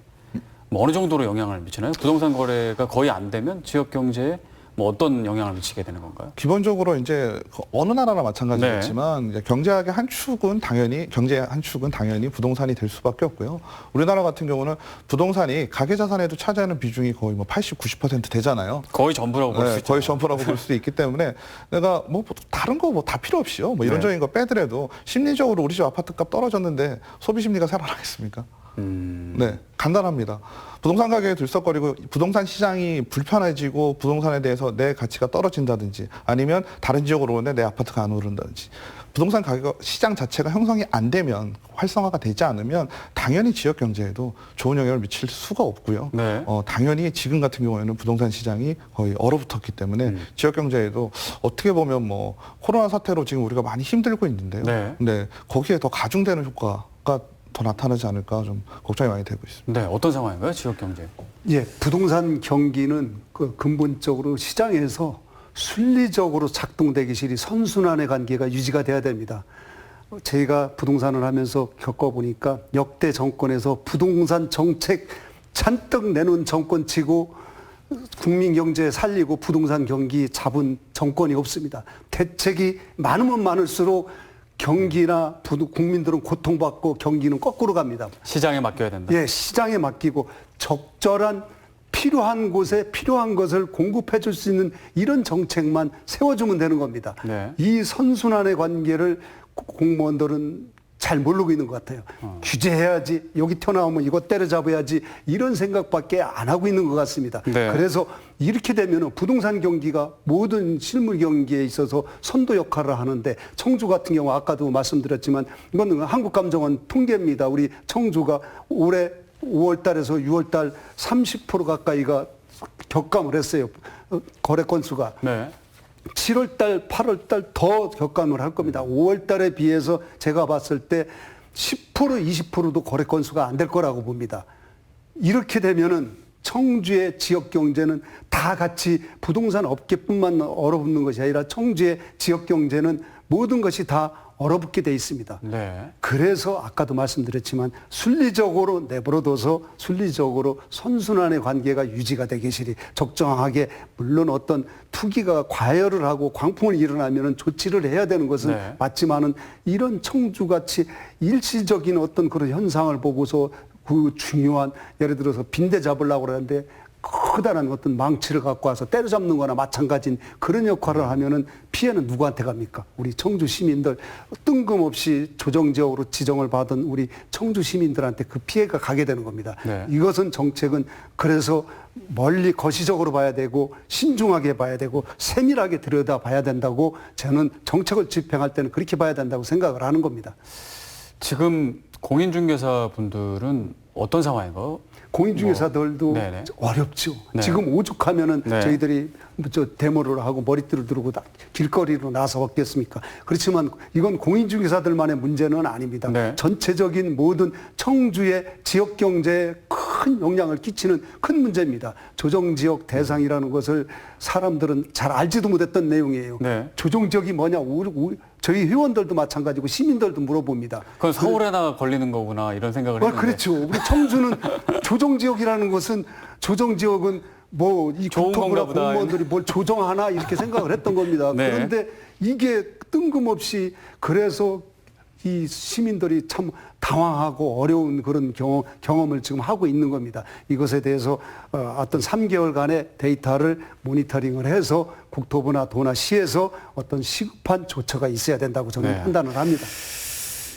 뭐 어느 정도로 영향을 미치나요? 부동산 거래가 거의 안 되면 지역 경제에 뭐 어떤 영향을 미치게 되는 건가요? 기본적으로 이제 어느 나라나 마찬가지겠지만 네. 이제 경제의 한 축은 당연히 부동산이 될 수밖에 없고요. 우리나라 같은 경우는 부동산이 가계 자산에도 차지하는 비중이 거의 뭐 80, 90% 되잖아요. 거의 전부라고 볼 수 있죠. 거의 전부라고 볼 수 있기 때문에 내가 뭐 다른 거 뭐 다 필요 없이요. 뭐 이런적인 거 빼더라도 심리적으로 우리 집 아파트값 떨어졌는데 소비 심리가 살아나겠습니까? 네, 간단합니다. 부동산 가격이 들썩거리고 부동산 시장이 불편해지고 부동산에 대해서 내 가치가 떨어진다든지 아니면 다른 지역으로 오는데 내 아파트가 안 오른다든지 부동산 가격 시장 자체가 형성이 안 되면 활성화가 되지 않으면 당연히 지역 경제에도 좋은 영향을 미칠 수가 없고요. 네. 당연히 지금 같은 경우에는 부동산 시장이 거의 얼어붙었기 때문에 지역 경제에도 어떻게 보면 뭐 코로나 사태로 지금 우리가 많이 힘들고 있는데요. 네. 근데 거기에 더 가중되는 효과가 더 나타나지 않을까 좀 걱정이 많이 되고 있습니다. 네, 어떤 상황인가요, 지역 경제? 예, 부동산 경기는 그 근본적으로 시장에서 순리적으로 작동되기 시리 선순환의 관계가 유지가 돼야 됩니다. 제가 부동산을 하면서 겪어보니까 역대 정권에서 부동산 정책 잔뜩 내놓은 정권치고 국민 경제 살리고 부동산 경기 잡은 정권이 없습니다. 대책이 많으면 많을수록 경기나 국민들은 고통받고 경기는 거꾸로 갑니다. 시장에 맡겨야 된다. 예, 시장에 맡기고 적절한 필요한 곳에 필요한 것을 공급해 줄 수 있는 이런 정책만 세워주면 되는 겁니다. 네. 이 선순환의 관계를 공무원들은 잘 모르고 있는 것 같아요. 규제해야지, 여기 튀어나오면 이거 때려잡아야지 이런 생각밖에 안 하고 있는 것 같습니다. 네. 그래서 이렇게 되면 부동산 경기가 모든 실물 경기에 있어서 선도 역할을 하는데 청주 같은 경우 아까도 말씀드렸지만 이건 한국감정원 통계입니다. 우리 청주가 올해 5월 달에서 6월 달 30% 가까이가 격감을 했어요. 거래 건수가. 네. 7월 달, 8월 달 더 격감을 할 겁니다. 5월 달에 비해서 제가 봤을 때 10%, 20%도 거래 건수가 안 될 거라고 봅니다. 이렇게 되면은 청주의 지역 경제는 다 같이 부동산 업계뿐만 얼어붙는 것이 아니라 청주의 지역 경제는 모든 것이 다 얼어붙게 돼 있습니다. 네. 그래서 아까도 말씀드렸지만 순리적으로 내버려둬서 순리적으로 선순환의 관계가 유지가 되기 시리 적정하게 물론 어떤 투기가 과열을 하고 광풍을 일어나면은 조치를 해야 되는 것은 네. 맞지만은 이런 청주같이 일시적인 어떤 그런 현상을 보고서 그 중요한 예를 들어서 빈대 잡으려고 그러는데 커다란 어떤 망치를 갖고 와서 때려잡는 거나 마찬가지인 그런 역할을 하면은 피해는 누구한테 갑니까? 우리 청주 시민들 뜬금없이 조정지역으로 지정을 받은 우리 청주 시민들한테 그 피해가 가게 되는 겁니다. 네. 이것은 정책은 그래서 멀리 거시적으로 봐야 되고 신중하게 봐야 되고 세밀하게 들여다 봐야 된다고 저는 정책을 집행할 때는 그렇게 봐야 된다고 생각을 하는 겁니다. 지금 공인중개사 분들은 어떤 상황인가요? 공인중개사들도 네네. 어렵죠. 네. 지금 오죽하면은 네. 저희들이 저 데모를 하고 머리띠를 두르고 길거리로 나서 왔겠습니까? 그렇지만 이건 공인중개사들만의 문제는 아닙니다. 네. 전체적인 모든 청주의 지역 경제에 큰 영향을 끼치는 큰 문제입니다. 조정지역 대상이라는 것을 사람들은 잘 알지도 못했던 내용이에요. 네. 조정지역이 뭐냐? 저희 회원들도 마찬가지고 시민들도 물어봅니다. 그건 서울에나 걸리는 거구나 이런 생각을 했는데. 그렇죠. 우리 청주는 조정지역이라는 것은 조정지역은 뭐 이 좋은 국토부나 건가 보다. 공무원들이 뭘 조정하나 이렇게 생각을 했던 겁니다. 네. 그런데 이게 뜬금없이 그래서 이 시민들이 참 당황하고 어려운 그런 경험을 지금 하고 있는 겁니다. 이것에 대해서 어떤 3개월간의 데이터를 모니터링을 해서 국토부나 도나 시에서 어떤 시급한 조처가 있어야 된다고 저는 네. 판단을 합니다.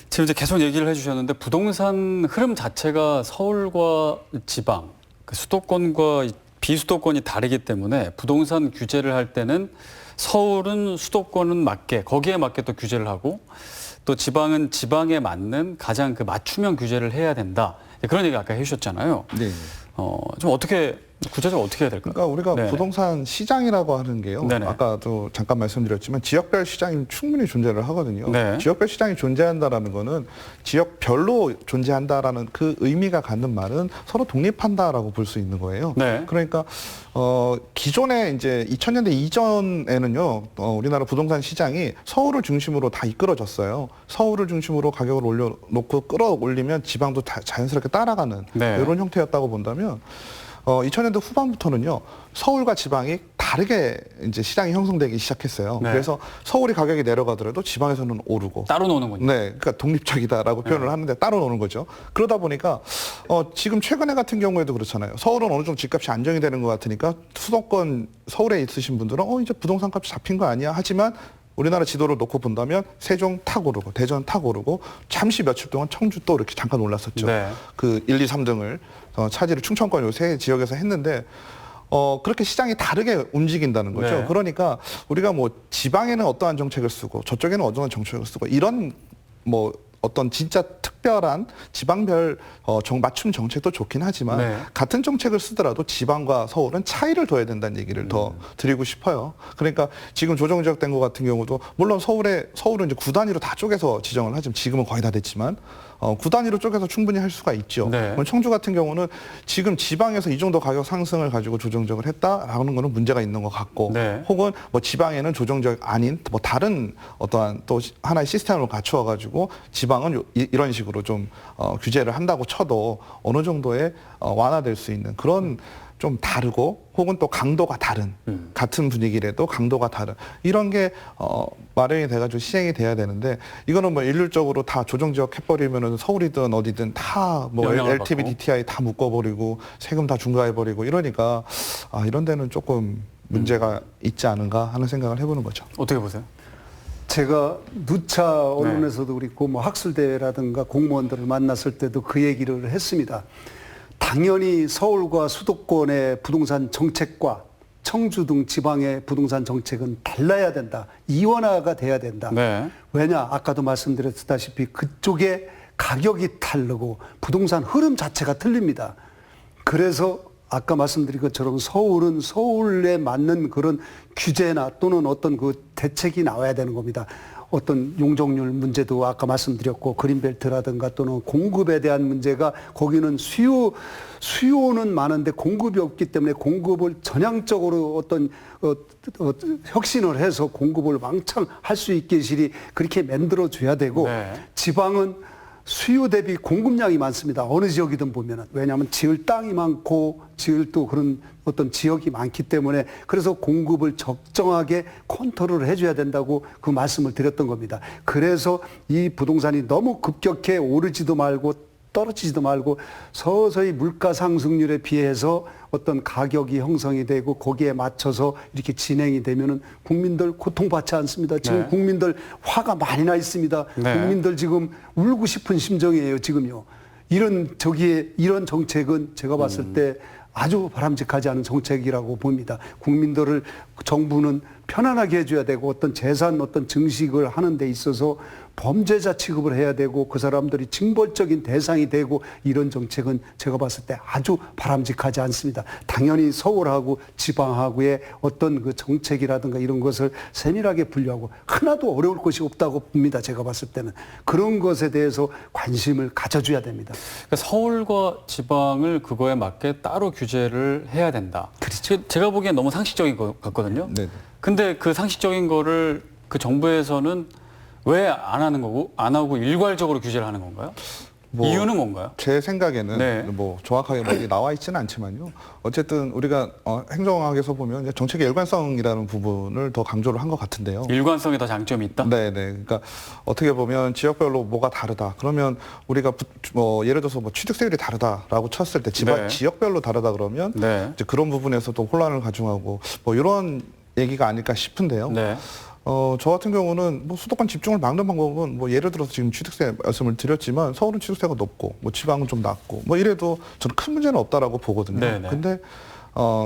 지금 이제 계속 얘기를 해주셨는데 부동산 흐름 자체가 서울과 지방, 그 수도권과 비수도권이 다르기 때문에 부동산 규제를 할 때는 서울은 수도권은 맞게 거기에 맞게 또 규제를 하고 또 지방은 지방에 맞는 가장 그 맞춤형 규제를 해야 된다. 그런 얘기 아까 해주셨잖아요. 네. 좀 어떻게 구체적으로 어떻게 해야 될까요? 그러니까 우리가 네. 부동산 시장이라고 하는 게요. 네네. 아까도 잠깐 말씀드렸지만 지역별 시장이 충분히 존재를 하거든요. 네. 지역별 시장이 존재한다라는 거는 지역별로 존재한다라는 그 의미가 갖는 말은 서로 독립한다라고 볼 수 있는 거예요. 네. 그러니까 기존에 이제 2000년대 이전에는요. 우리나라 부동산 시장이 서울을 중심으로 다 이끌어졌어요. 서울을 중심으로 가격을 올려놓고 끌어올리면 지방도 자연스럽게 따라가는 네. 이런 형태였다고 본다면 2000년대 후반부터는요, 서울과 지방이 다르게 이제 시장이 형성되기 시작했어요. 네. 그래서 서울이 가격이 내려가더라도 지방에서는 오르고. 따로 노는군요. 네, 그러니까 독립적이다라고 표현을 하는데 따로 노는 거죠. 그러다 보니까 지금 최근에 같은 경우에도 그렇잖아요. 서울은 어느 정도 집값이 안정이 되는 것 같으니까 수도권 서울에 있으신 분들은 이제 부동산 값이 잡힌 거 아니야? 하지만 우리나라 지도를 놓고 본다면 세종 탁 오르고 대전 탁 오르고 잠시 며칠 동안 청주 또 이렇게 잠깐 올랐었죠. 네. 그 1, 2, 3등을 차지를 충청권 요 세 지역에서 했는데 그렇게 시장이 다르게 움직인다는 거죠. 네. 그러니까 우리가 뭐 지방에는 어떠한 정책을 쓰고 저쪽에는 어떠한 정책을 쓰고 이런 뭐 어떤 진짜 특별한 지방별 맞춤 정책도 좋긴 하지만 네. 같은 정책을 쓰더라도 지방과 서울은 차이를 둬야 된다는 얘기를 더 드리고 싶어요. 그러니까 지금 조정지역 된 것 같은 경우도 물론 서울은 이제 구 단위로 다 쪼개서 지정을 하지만 지금은 거의 다 됐지만 구 단위로 쪼개서 충분히 할 수가 있죠. 네. 청주 같은 경우는 지금 지방에서 이 정도 가격 상승을 가지고 조정지역을 했다라는 거는 문제가 있는 것 같고 네. 혹은 뭐 지방에는 조정지역 아닌 뭐 다른 어떠한 또 하나의 시스템을 갖추어 가지고 지방은 이런 식으로 좀 규제를 한다고 쳐도 어느 정도의 완화될 수 있는 그런 좀 다르고 혹은 또 강도가 다른 같은 분위기라도 강도가 다른 이런 게 마련이 돼가지고 시행이 돼야 되는데 이거는 뭐 일률적으로 다 조정지역 해버리면은 서울이든 어디든 다 뭐 영향을 LTV, 받고. DTI 다 묶어버리고 세금 다 중과해버리고 이러니까 이런 데는 조금 문제가 있지 않은가 하는 생각을 해보는 거죠. 어떻게 보세요? 제가 누차 언론에서도 그렇고 뭐 학술대라든가 공무원들을 만났을 때도 그 얘기를 했습니다. 당연히 서울과 수도권의 부동산 정책과 청주 등 지방의 부동산 정책은 달라야 된다. 이원화가 돼야 된다. 네. 왜냐? 아까도 말씀드렸다시피 그쪽에 가격이 다르고 부동산 흐름 자체가 틀립니다. 그래서 아까 말씀드린 것처럼 서울은 서울에 맞는 그런 규제나 또는 어떤 그 대책이 나와야 되는 겁니다. 어떤 용적률 문제도 아까 말씀드렸고 그린벨트라든가 또는 공급에 대한 문제가 거기는 수요는 많은데 공급이 없기 때문에 공급을 전향적으로 어떤 혁신을 해서 공급을 왕창 할 수 있게 그렇게 만들어 줘야 되고 네. 지방은 수요 대비 공급량이 많습니다. 어느 지역이든 보면은. 왜냐하면 지을 땅이 많고 지을 또 그런 어떤 지역이 많기 때문에 그래서 공급을 적정하게 컨트롤을 해줘야 된다고 그 말씀을 드렸던 겁니다. 그래서 이 부동산이 너무 급격해 오르지도 말고 떨어지지도 말고 서서히 물가 상승률에 비해서 어떤 가격이 형성이 되고 거기에 맞춰서 이렇게 진행이 되면은 국민들 고통받지 않습니다. 지금 네. 국민들 화가 많이 나 있습니다. 네. 국민들 지금 울고 싶은 심정이에요, 지금요. 이런 정책은 제가 봤을 때 아주 바람직하지 않은 정책이라고 봅니다. 국민들을 정부는 편안하게 해줘야 되고 어떤 재산 어떤 증식을 하는 데 있어서 범죄자 취급을 해야 되고 그 사람들이 징벌적인 대상이 되고 이런 정책은 제가 봤을 때 아주 바람직하지 않습니다. 당연히 서울하고 지방하고의 어떤 그 정책이라든가 이런 것을 세밀하게 분류하고 하나도 어려울 것이 없다고 봅니다. 제가 봤을 때는 그런 것에 대해서 관심을 가져줘야 됩니다. 그러니까 서울과 지방을 그거에 맞게 따로 규제를 해야 된다. 그렇죠. 제가 보기엔 너무 상식적인 것 같거든요. 네. 근데 그 상식적인 거를 그 정부에서는 왜 안 하는 거고 안 하고 일괄적으로 규제를 하는 건가요? 뭐 이유는 뭔가요? 제 생각에는 네. 뭐 정확하게 뭐 나와 있지는 않지만요. 어쨌든 우리가 행정학에서 보면 이제 정책의 일관성이라는 부분을 더 강조를 한 것 같은데요. 일관성에 더 장점이 있다? 네네. 그러니까 어떻게 보면 지역별로 뭐가 다르다. 그러면 우리가 뭐 예를 들어서 뭐 취득세율이 다르다라고 쳤을 때 네. 지역별로 다르다 그러면 네. 이제 그런 부분에서도 혼란을 가중하고 뭐 이런 얘기가 아닐까 싶은데요. 네. 저 같은 경우는 뭐 수도권 집중을 막는 방법은 뭐 예를 들어서 지금 취득세 말씀을 드렸지만 서울은 취득세가 높고 뭐 지방은 좀 낮고 뭐 이래도 저는 큰 문제는 없다라고 보거든요. 네네. 근데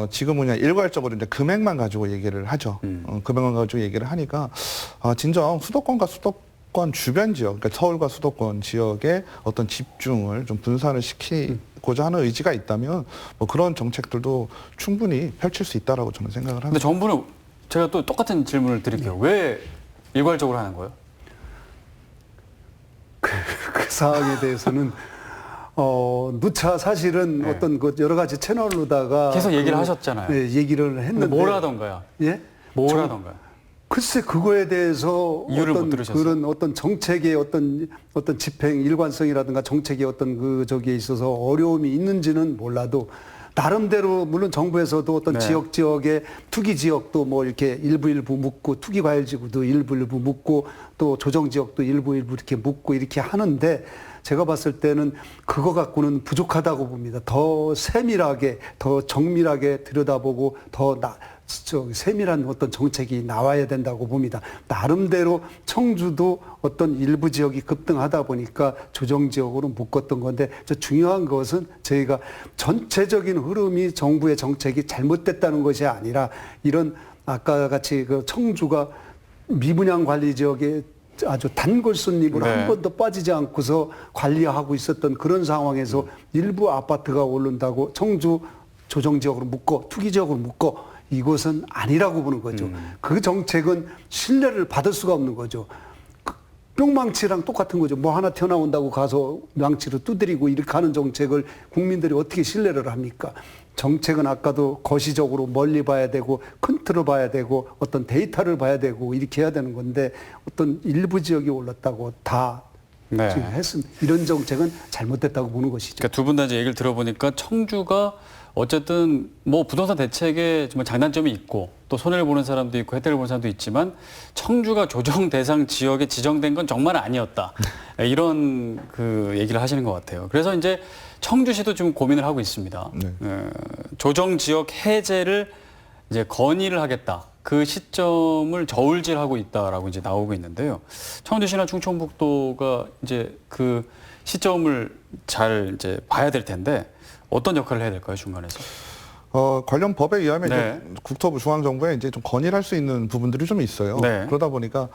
지금은 그냥 일괄적으로 이제 금액만 가지고 얘기를 하죠. 금액만 가지고 얘기를 하니까 진정 수도권과 수도권 주변 지역, 그러니까 서울과 수도권 지역의 어떤 집중을 좀 분산을 시키고자 하는 의지가 있다면 뭐 그런 정책들도 충분히 펼칠 수 있다라고 저는 생각을 합니다. 근데 정부는 제가 또 똑같은 질문을 드릴게요. 왜 일괄적으로 하는 거예요? 그 사항에 대해서는 누차 사실은 네. 어떤 그 여러 가지 채널로다가 계속 얘기를 하셨잖아요. 네, 얘기를 근데 했는데 뭘 하던가요? 예? 뭘 하던가요? 글쎄 그거에 대해서 이유를 못 어떤 들으셨어요? 그런 어떤 정책의 어떤 집행 일관성이라든가 정책의 어떤 그 저기에 있어서 어려움이 있는지는 몰라도 나름대로 물론 정부에서도 어떤 네. 지역의 투기 지역도 뭐 이렇게 일부 묻고 투기 과열 지구도 일부 묻고 또 조정 지역도 일부 이렇게 묻고 이렇게 하는데 제가 봤을 때는 그거 갖고는 부족하다고 봅니다. 더 세밀하게 더 정밀하게 들여다보고 더 세밀한 어떤 정책이 나와야 된다고 봅니다. 나름대로 청주도 어떤 일부 지역이 급등하다 보니까 조정 지역으로 묶었던 건데 중요한 것은 저희가 전체적인 흐름이 정부의 정책이 잘못됐다는 것이 아니라 이런 아까 같이 그 청주가 미분양 관리 지역에 아주 단골손님으로 네. 한 번도 빠지지 않고서 관리하고 있었던 그런 상황에서 일부 아파트가 오른다고 청주 조정 지역으로 묶어 투기 지역으로 묶어 이것은 아니라고 보는 거죠. 그 정책은 신뢰를 받을 수가 없는 거죠. 뿅망치랑 똑같은 거죠. 뭐 하나 튀어나온다고 가서 망치로 두드리고 이렇게 하는 정책을 국민들이 어떻게 신뢰를 합니까? 정책은 아까도 거시적으로 멀리 봐야 되고 큰 틀을 봐야 되고 어떤 데이터를 봐야 되고 이렇게 해야 되는 건데 어떤 일부 지역이 올랐다고 다 네. 지금 했습니다. 이런 정책은 잘못됐다고 보는 것이죠. 그러니까 두 분 다 이제 얘기를 들어보니까 청주가 어쨌든 뭐 부동산 대책에 정말 장단점이 있고 또 손해를 보는 사람도 있고 혜택을 보는 사람도 있지만 청주가 조정 대상 지역에 지정된 건 정말 아니었다. 이런 그 얘기를 하시는 것 같아요. 그래서 이제 청주시도 좀 고민을 하고 있습니다. 네. 조정 지역 해제를 이제 건의를 하겠다. 그 시점을 저울질하고 있다라고 이제 나오고 있는데요. 청주시나 충청북도가 이제 그 시점을 잘 이제 봐야 될 텐데 어떤 역할을 해야 될까요, 중간에서? 관련 법에 의하면 네. 이제 국토부 중앙정부에 이제 좀 건의를 할 수 있는 부분들이 좀 있어요. 네. 그러다 보니까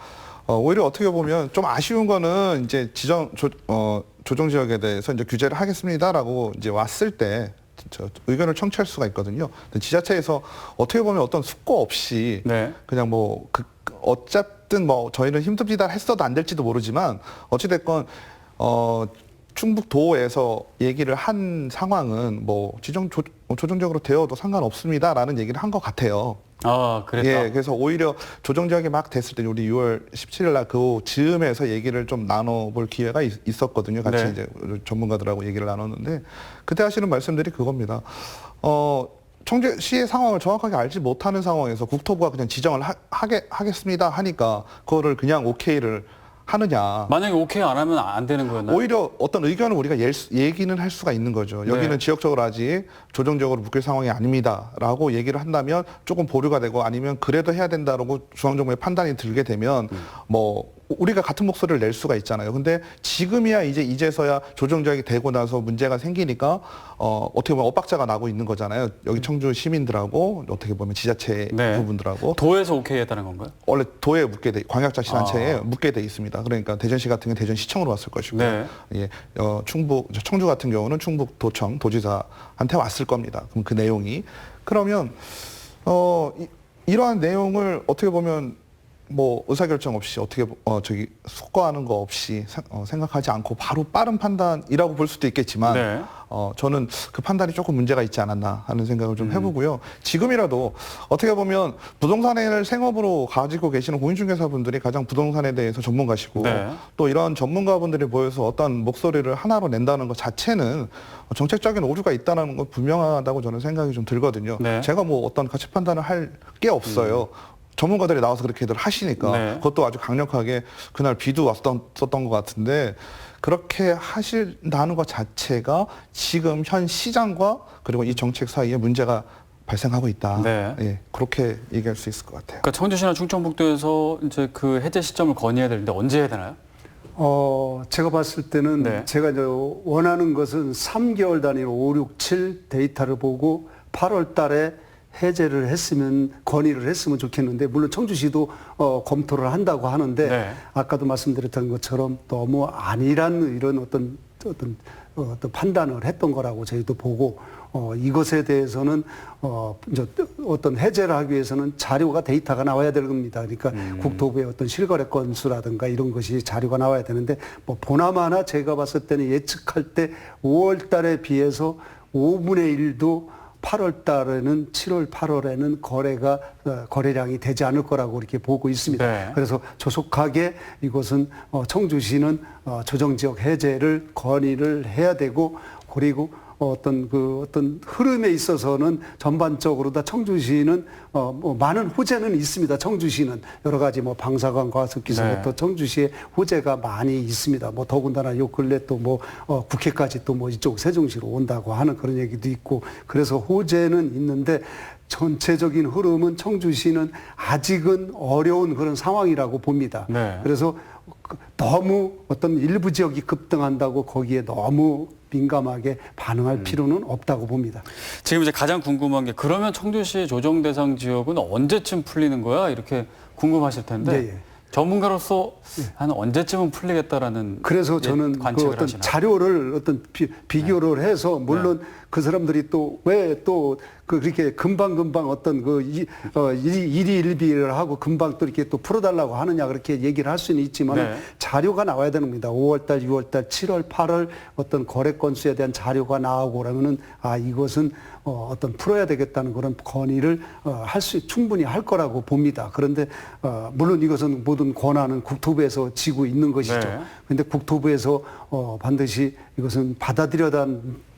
오히려 어떻게 보면 좀 아쉬운 거는 이제 조정 지역에 대해서 이제 규제를 하겠습니다라고 이제 왔을 때 의견을 청취할 수가 있거든요. 근데 지자체에서 어떻게 보면 어떤 숙고 없이 네. 그냥 뭐 어쨌든 뭐 저희는 힘듭니다 했어도 안 될지도 모르지만 어찌 됐건 충북도에서 얘기를 한 상황은 뭐 조정적으로 되어도 상관없습니다라는 얘기를 한 것 같아요. 아, 그랬다. 예, 그래서 오히려 조정지역이 막 됐을 때 우리 6월 17일 날 그 즈음에서 얘기를 좀 나눠볼 기회가 있었거든요. 같이 네. 이제 전문가들하고 얘기를 나눴는데 그때 하시는 말씀들이 그겁니다. 청주시의 상황을 정확하게 알지 못하는 상황에서 국토부가 그냥 지정을 하겠습니다 하니까 그거를 그냥 오케이를 하느냐. 만약에 오케이 안 하면 안 되는 거였나요? 오히려 어떤 의견을 우리가 얘기는 할 수가 있는 거죠. 여기는 네. 지역적으로 아직 조정적으로 묶일 상황이 아닙니다라고 얘기를 한다면 조금 보류가 되고 아니면 그래도 해야 된다라고 중앙정부의 판단이 들게 되면 뭐 우리가 같은 목소리를 낼 수가 있잖아요. 근데 지금이야 이제서야 조정적이 되고 나서 문제가 생기니까 어떻게 보면 엇박자가 나고 있는 거잖아요. 여기 청주 시민들하고 어떻게 보면 지자체 네. 부분들하고 도에서 오케이 했다는 건가요? 원래 도에 광역자치단체에 묻게 돼 있습니다. 그러니까 대전시 같은 경우는 대전시청으로 왔을 것이고, 네. 예, 청주 같은 경우는 충북도청 도지사한테 왔을 겁니다. 그럼 그 내용이 그러면 이러한 내용을 어떻게 보면 뭐 의사결정 없이 어떻게 속거하는 거 없이 생각하지 않고 바로 빠른 판단이라고 볼 수도 있겠지만 네. 저는 그 판단이 조금 문제가 있지 않았나 하는 생각을 좀 해보고요. 지금이라도 어떻게 보면 부동산을 생업으로 가지고 계시는 공인중개사분들이 가장 부동산에 대해서 전문가시고 네. 또 이런 전문가분들이 모여서 어떤 목소리를 하나로 낸다는 것 자체는 정책적인 오류가 있다는 건 분명하다고 저는 생각이 좀 들거든요. 네. 제가 뭐 어떤 가치 판단을 할 게 없어요. 전문가들이 나와서 그렇게들 하시니까 네. 그것도 아주 강력하게 그날 비도 왔었던 것 같은데 그렇게 하신다는 것 자체가 지금 현 시장과 그리고 이 정책 사이에 문제가 발생하고 있다. 네. 예, 그렇게 얘기할 수 있을 것 같아요. 그러니까 청주시나 충청북도에서 이제 그 해제 시점을 건의해야 되는데 언제 해야 되나요? 제가 봤을 때는 네. 제가 이제 원하는 것은 3개월 단위로 5, 6, 7 데이터를 보고 8월 달에 해제를 했으면 건의를 했으면 좋겠는데 물론 청주시도 검토를 한다고 하는데 네. 아까도 말씀드렸던 것처럼 너무 아니란 이런 어떤 판단을 했던 거라고 저희도 보고 이것에 대해서는 이제 어떤 해제를 하기 위해서는 자료가 데이터가 나와야 될 겁니다. 그러니까 국토부의 어떤 실거래 건수라든가 이런 것이 자료가 나와야 되는데 뭐 보나마나 제가 봤을 때는 예측할 때 5월 달에 비해서 5분의 1도 8월 달에는 7월, 8월에는 거래량이 되지 않을 거라고 이렇게 보고 있습니다. 네. 그래서 조속하게 이것은 청주시는 조정지역 해제를 건의를 해야 되고 그리고 어떤 흐름에 있어서는 전반적으로 다 청주시는 뭐 많은 호재는 있습니다. 청주시는 여러 가지 뭐 방사관 과습기술부터 네. 청주시에 호재가 많이 있습니다. 뭐 더군다나 요 근래 또 뭐 국회까지 또 뭐 이쪽 세종시로 온다고 하는 그런 얘기도 있고 그래서 호재는 있는데 전체적인 흐름은 청주시는 아직은 어려운 그런 상황이라고 봅니다. 네. 그래서 너무 어떤 일부 지역이 급등한다고 거기에 너무 민감하게 반응할 필요는 없다고 봅니다. 지금 이제 가장 궁금한 게 그러면 청주시 조정 대상 지역은 언제쯤 풀리는 거야? 이렇게 궁금하실 텐데 예, 예. 전문가로서 한 언제쯤은 풀리겠다라는 그래서 저는 그 관측을 어떤 하시나요? 자료를 어떤 비교를 해서 물론 그 사람들이 또 왜 또 그렇게 금방 어떤 일희일비를 하고 금방 또 이렇게 또 풀어달라고 하느냐 그렇게 얘기를 할 수는 있지만 네. 자료가 나와야 되는 겁니다. 5월달, 6월달, 7월, 8월 어떤 거래 건수에 대한 자료가 나오고 그러면은 이것은 어떤 풀어야 되겠다는 그런 건의를 충분히 할 거라고 봅니다. 그런데 물론 이것은 모든 권한은 국토부에서 지고 있는 것이죠. 네. 그런데 국토부에서 반드시 이것은 받아들여야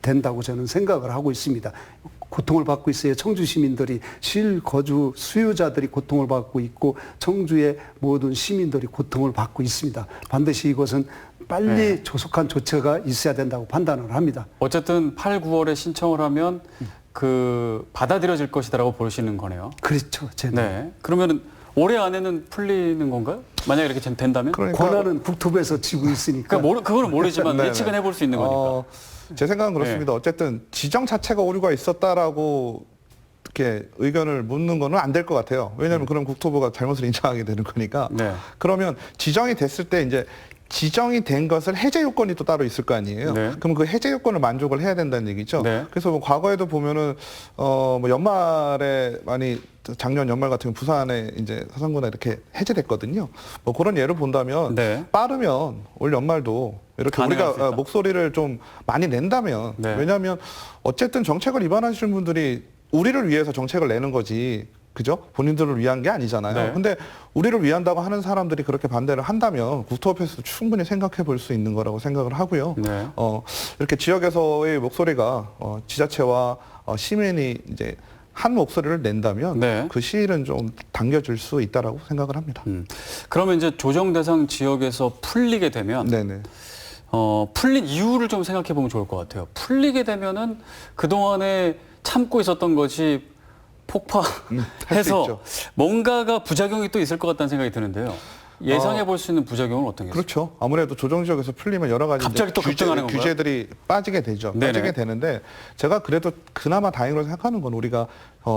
된다고 저는 생각을 하고 있습니다. 고통을 받고 있어요. 청주 시민들이 실거주 수요자들이 고통을 받고 있고 청주의 모든 시민들이 고통을 받고 있습니다. 반드시 이것은 빨리 조속한 조처가 있어야 된다고 판단을 합니다. 어쨌든 8, 9월에 신청을 하면 그 받아들여질 것이다라고 보시는 거네요. 그렇죠. 네. 그러면은 올해 안에는 풀리는 건가요? 만약에 이렇게 된다면? 그러니까 권한은 국토부에서 지고 있으니까. 그거는 모르지만 네네. 예측은 해볼 수 있는 거니까. 제 생각은 그렇습니다. 어쨌든 지정 자체가 오류가 있었다라고 이렇게 의견을 묻는 거는 안 될 것 같아요. 왜냐하면 그럼 국토부가 잘못을 인정하게 되는 거니까. 네. 그러면 지정이 됐을 때 이제 지정이 된 것을 해제 요건이 또 따로 있을 거 아니에요. 네. 그럼 그 해제 요건을 만족을 해야 된다는 얘기죠. 네. 그래서 뭐 과거에도 보면은 뭐 연말에 많이 작년 연말 같은 경우 부산에 이제 사상구나 이렇게 해제됐거든요. 뭐 그런 예를 본다면 네. 빠르면 올 연말도 이렇게 가능할 수 우리가 있다. 목소리를 좀 많이 낸다면 네. 왜냐하면 어쨌든 정책을 위반하시는 분들이 우리를 위해서 정책을 내는 거지. 그죠? 본인들을 위한 게 아니잖아요. 네. 근데 우리를 위한다고 하는 사람들이 그렇게 반대를 한다면 국토부에서도 충분히 생각해 볼 수 있는 거라고 생각을 하고요. 네. 이렇게 지역에서의 목소리가 지자체와 시민이 이제 한 목소리를 낸다면 네. 그 시일은 좀 당겨질 수 있다라고 생각을 합니다. 그러면 이제 조정 대상 지역에서 풀리게 되면 네네. 풀린 이유를 좀 생각해 보면 좋을 것 같아요. 풀리게 되면은 그동안에 참고 있었던 것이 할수 폭파해서 있죠. 뭔가가 부작용이 또 있을 것 같다는 생각이 드는데요. 예상해 볼 수 있는 부작용은 어떤 게 있어요? 그렇죠. 아무래도 조정지역에서 풀리면 여러 가지 갑자기 또 급등하는 건가요? 규제들이 빠지게 되죠. 네네. 빠지게 되는데 제가 그래도 그나마 다행으로 생각하는 건 우리가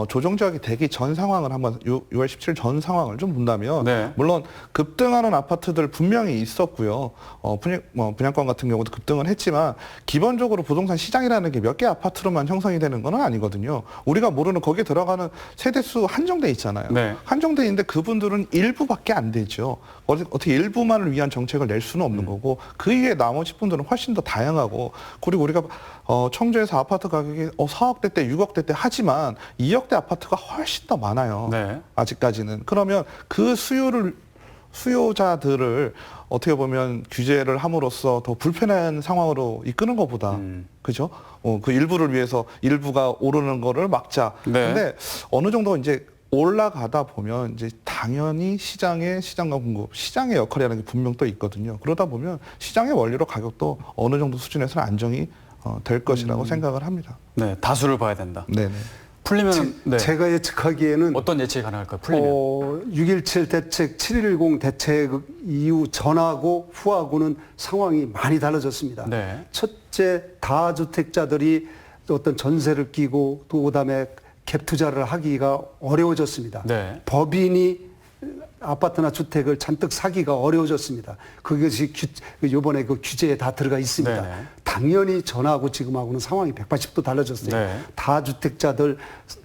조정지역이 되기 전 상황을 한번 6월 17일 전 상황을 좀 본다면 네. 물론 급등하는 아파트들 분명히 있었고요. 분양권 같은 경우도 급등은 했지만 기본적으로 부동산 시장이라는 게 몇 개 아파트로만 형성이 되는 건 아니거든요. 우리가 모르는 거기에 들어가는 세대수 한정돼 있잖아요. 네. 한정돼 있는데 그분들은 일부밖에 안 되죠. 어떻게 일부만을 위한 정책을 낼 수는 없는 거고 그 이외에 나머지 분들은 훨씬 더 다양하고 그리고 우리가 청주에서 아파트 가격이 4억대 때 6억대 때 하지만 2억대 아파트가 훨씬 더 많아요. 네. 아직까지는. 그러면 그 수요자들을 어떻게 보면 규제를 함으로써 더 불편한 상황으로 이끄는 것보다 그죠? 그 일부를 위해서 일부가 오르는 거를 막자. 네. 근데 어느 정도 이제 올라가다 보면 이제 당연히 시장과 공급, 시장의 역할이라는 게 분명 또 있거든요. 그러다 보면 시장의 원리로 가격도 어느 정도 수준에서는 안정이 될 것이라고 생각을 합니다. 네, 다수를 봐야 된다. 네네. 풀리면 네. 제가 예측하기에는 어떤 예측이 가능할까요? 풀리면. 6.17 대책, 7.10 대책 이후 전하고 후하고는 상황이 많이 달라졌습니다. 네. 첫째, 다주택자들이 어떤 전세를 끼고 또 그다음에 갭 투자를 하기가 어려워졌습니다. 네. 법인이 아파트나 주택을 잔뜩 사기가 어려워졌습니다. 그것이 이번에 그 규제에 다 들어가 있습니다. 네네. 당연히 전하고 지금하고는 상황이 180도 달라졌어요. 네. 다주택자들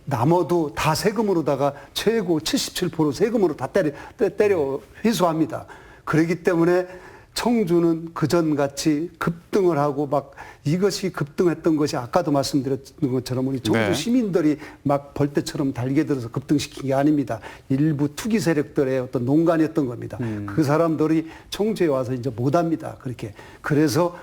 남아도 다 세금으로다가 최고 77% 세금으로 다 때려 회수합니다. 그렇기 때문에 청주는 그전같이 급등을 하고 막 이것이 급등했던 것이 아까도 말씀드렸던 것처럼 우리 청주 네. 시민들이 막 벌떼처럼 달겨들어서 급등시킨 게 아닙니다. 일부 투기 세력들의 어떤 농간이었던 겁니다. 그 사람들이 청주에 와서 이제 못합니다. 그렇게. 그래서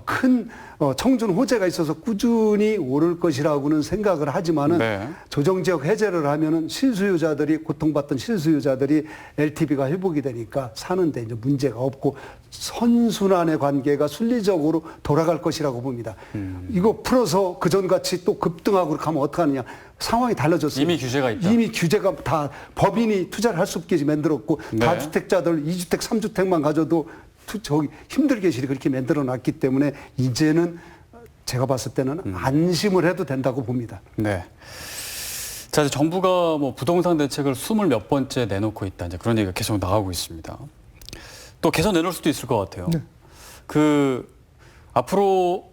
큰 청주는 호재가 있어서 꾸준히 오를 것이라고는 생각을 하지만은 네. 조정지역 해제를 하면은 실수요자들이 고통받던 실수요자들이 LTV가 회복이 되니까 사는데 이제 문제가 없고 선순환의 관계가 순리적으로 돌아갈 것이라고 봅니다. 이거 풀어서 그전같이 또 급등하고 그렇게 하면 어떡하느냐. 상황이 달라졌어요. 이미 규제가 있다. 이미 규제가 다 법인이 투자를 할 수 없게 만들었고 네. 다주택자들 2주택, 3주택만 가져도 힘들게 그렇게 만들어 놨기 때문에 이제는 제가 봤을 때는 안심을 해도 된다고 봅니다. 네. 자, 이제 정부가 뭐 부동산 대책을 20몇 번째 내놓고 있다. 이제 그런 얘기가 계속 나오고 있습니다. 또 계속 내놓을 수도 있을 것 같아요. 네. 앞으로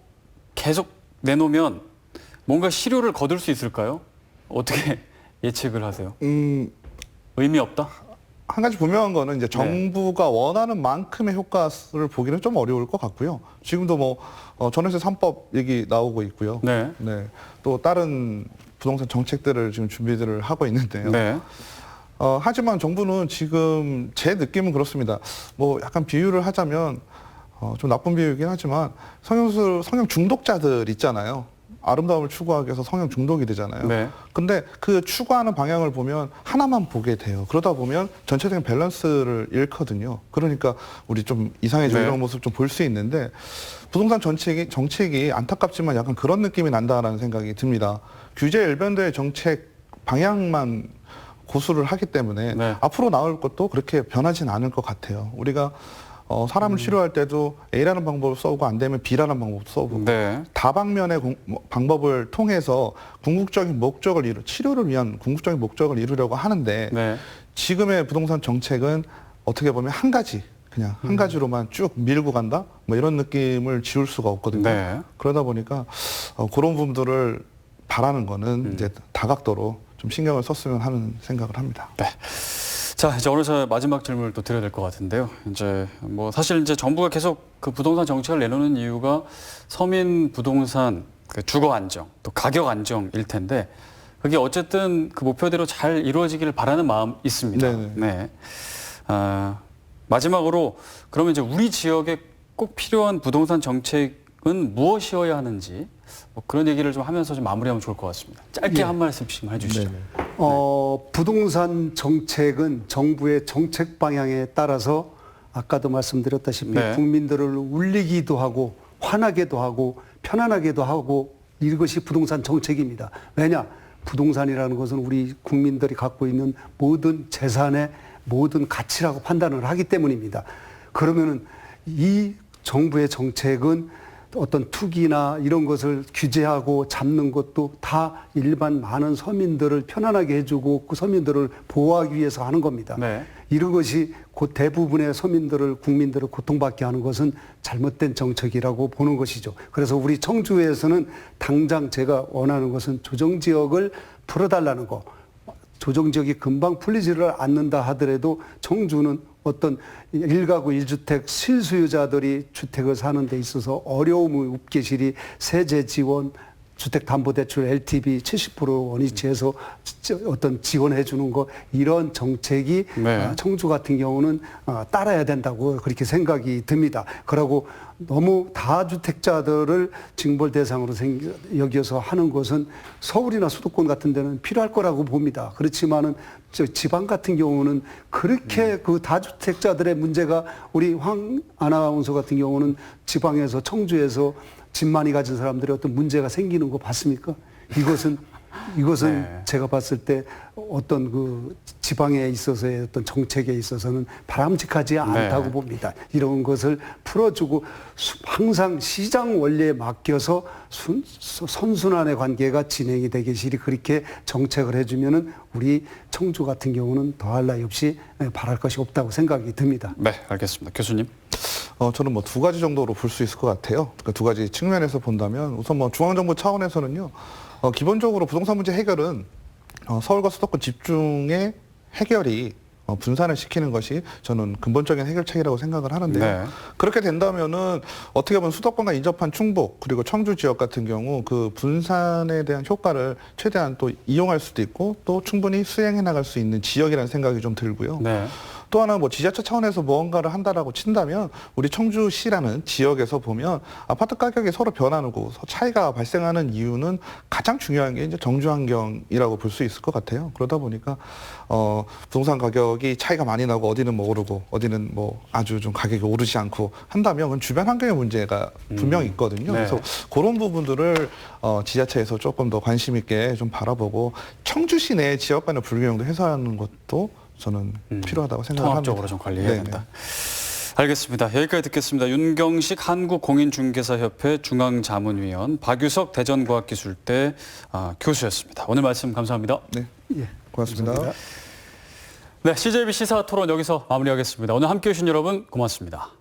계속 내놓으면 뭔가 실효를 거둘 수 있을까요? 어떻게 예측을 하세요? 의미 없다? 한 가지 분명한 거는 이제 정부가 원하는 만큼의 효과를 보기는 좀 어려울 것 같고요. 지금도 뭐 전월세 3법 얘기 나오고 있고요. 네. 네. 또 다른 부동산 정책들을 지금 준비들을 하고 있는데요. 네. 하지만 정부는 지금 제 느낌은 그렇습니다. 뭐 약간 비유를 하자면 좀 나쁜 비유이긴 하지만 성형 중독자들 있잖아요. 아름다움을 추구하기 위해서 성형 중독이 되잖아요. 네. 근데 그 추구하는 방향을 보면 하나만 보게 돼요. 그러다 보면 전체적인 밸런스를 잃거든요. 그러니까 우리 좀 이상해지는 네. 이런 모습 좀 볼 수 있는데 부동산 정책이 안타깝지만 약간 그런 느낌이 난다라는 생각이 듭니다. 규제 일변도의 정책 방향만 고수를 하기 때문에 네. 앞으로 나올 것도 그렇게 변하진 않을 것 같아요. 우리가 사람을 치료할 때도 A라는 방법을 써보고 안 되면 B라는 방법을 써보고 네. 다방면의 방법을 통해서 궁극적인 목적을 치료를 위한 궁극적인 목적을 이루려고 하는데 네. 지금의 부동산 정책은 어떻게 보면 한 가지로만 쭉 밀고 간다? 뭐 이런 느낌을 지울 수가 없거든요. 네. 그러다 보니까 그런 부분들을 바라는 거는 이제 다각도로 좀 신경을 썼으면 하는 생각을 합니다. 네. 자, 이제 어느새 마지막 질문을 또 드려야 될 것 같은데요. 이제 뭐 사실 이제 정부가 계속 그 부동산 정책을 내놓는 이유가 서민 부동산 그 주거 안정, 또 가격 안정일 텐데 그게 어쨌든 그 목표대로 잘 이루어지기를 바라는 마음 있습니다. 네네. 네. 마지막으로 그러면 이제 우리 지역에 꼭 필요한 부동산 정책은 무엇이어야 하는지 뭐 그런 얘기를 좀 하면서 좀 마무리하면 좋을 것 같습니다. 짧게 한 말씀씩만 해주시죠. 네네. 부동산 정책은 정부의 정책 방향에 따라서 아까도 말씀드렸다시피 네. 국민들을 울리기도 하고 화나게도 하고 편안하게도 하고 이것이 부동산 정책입니다. 왜냐? 부동산이라는 것은 우리 국민들이 갖고 있는 모든 재산의 모든 가치라고 판단을 하기 때문입니다. 그러면은 이 정부의 정책은 어떤 투기나 이런 것을 규제하고 잡는 것도 다 일반 많은 서민들을 편안하게 해주고 그 서민들을 보호하기 위해서 하는 겁니다. 네. 이런 것이 곧 대부분의 국민들을 고통받게 하는 것은 잘못된 정책이라고 보는 것이죠. 그래서 우리 청주에서는 당장 제가 원하는 것은 조정지역을 풀어달라는 거. 조정지역이 금방 풀리지를 않는다 하더라도 청주는 어떤 1가구 1주택 실수요자들이 주택을 사는 데 있어서 어려움을 없게 시리 세제 지원, 주택담보대출 LTV 70% 원위치해서 어떤 지원해 주는 거 이런 정책이 네. 청주 같은 경우는 따라야 된다고 그렇게 생각이 듭니다. 그러고 너무 다주택자들을 징벌 대상으로 여겨서 하는 것은 서울이나 수도권 같은 데는 필요할 거라고 봅니다. 그렇지만은 지방 같은 경우는 그렇게 그 다주택자들의 문제가 우리 황 아나운서 같은 경우는 지방에서 청주에서 집 많이 가진 사람들이 어떤 문제가 생기는 거 봤습니까? 이것은 네. 제가 봤을 때 어떤 그 지방에 있어서의 어떤 정책에 있어서는 바람직하지 않다고 네. 봅니다. 이런 것을 풀어주고 항상 시장 원리에 맡겨서 선순환의 관계가 진행이 되기실이 그렇게 정책을 해주면은 우리 청주 같은 경우는 더할 나위 없이 바랄 것이 없다고 생각이 듭니다. 네, 알겠습니다. 교수님. 저는 뭐 두 가지 정도로 볼 수 있을 것 같아요. 그러니까 두 가지 측면에서 본다면 우선 뭐 중앙정부 차원에서는요. 기본적으로 부동산 문제 해결은 서울과 수도권 집중의 해결이 분산을 시키는 것이 저는 근본적인 해결책이라고 생각을 하는데요. 네. 그렇게 된다면은 어떻게 보면 수도권과 인접한 충북 그리고 청주 지역 같은 경우 그 분산에 대한 효과를 최대한 또 이용할 수도 있고 또 충분히 수행해 나갈 수 있는 지역이라는 생각이 좀 들고요. 네. 또 하나 뭐 지자체 차원에서 무언가를 한다라고 친다면 우리 청주시라는 지역에서 보면 아파트 가격이 서로 변하고 차이가 발생하는 이유는 가장 중요한 게 이제 정주 환경이라고 볼 수 있을 것 같아요. 그러다 보니까 부동산 가격이 차이가 많이 나고 어디는 뭐 오르고 어디는 뭐 아주 좀 가격이 오르지 않고 한다면 그건 주변 환경의 문제가 분명히 있거든요. 네. 그래서 그런 부분들을 지자체에서 조금 더 관심 있게 좀 바라보고 청주시 내 지역 간의 불균형도 해소하는 것도 저는 필요하다고 생각합니다. 통합적으로 좀 관리해야 네네. 된다. 알겠습니다. 여기까지 듣겠습니다. 윤경식 한국공인중개사협회 중앙자문위원, 박유석 대전과학기술대 교수였습니다. 오늘 말씀 감사합니다. 네, 예, 고맙습니다. 감사합니다. 네, CJB 시사토론 여기서 마무리하겠습니다. 오늘 함께해 주신 여러분 고맙습니다.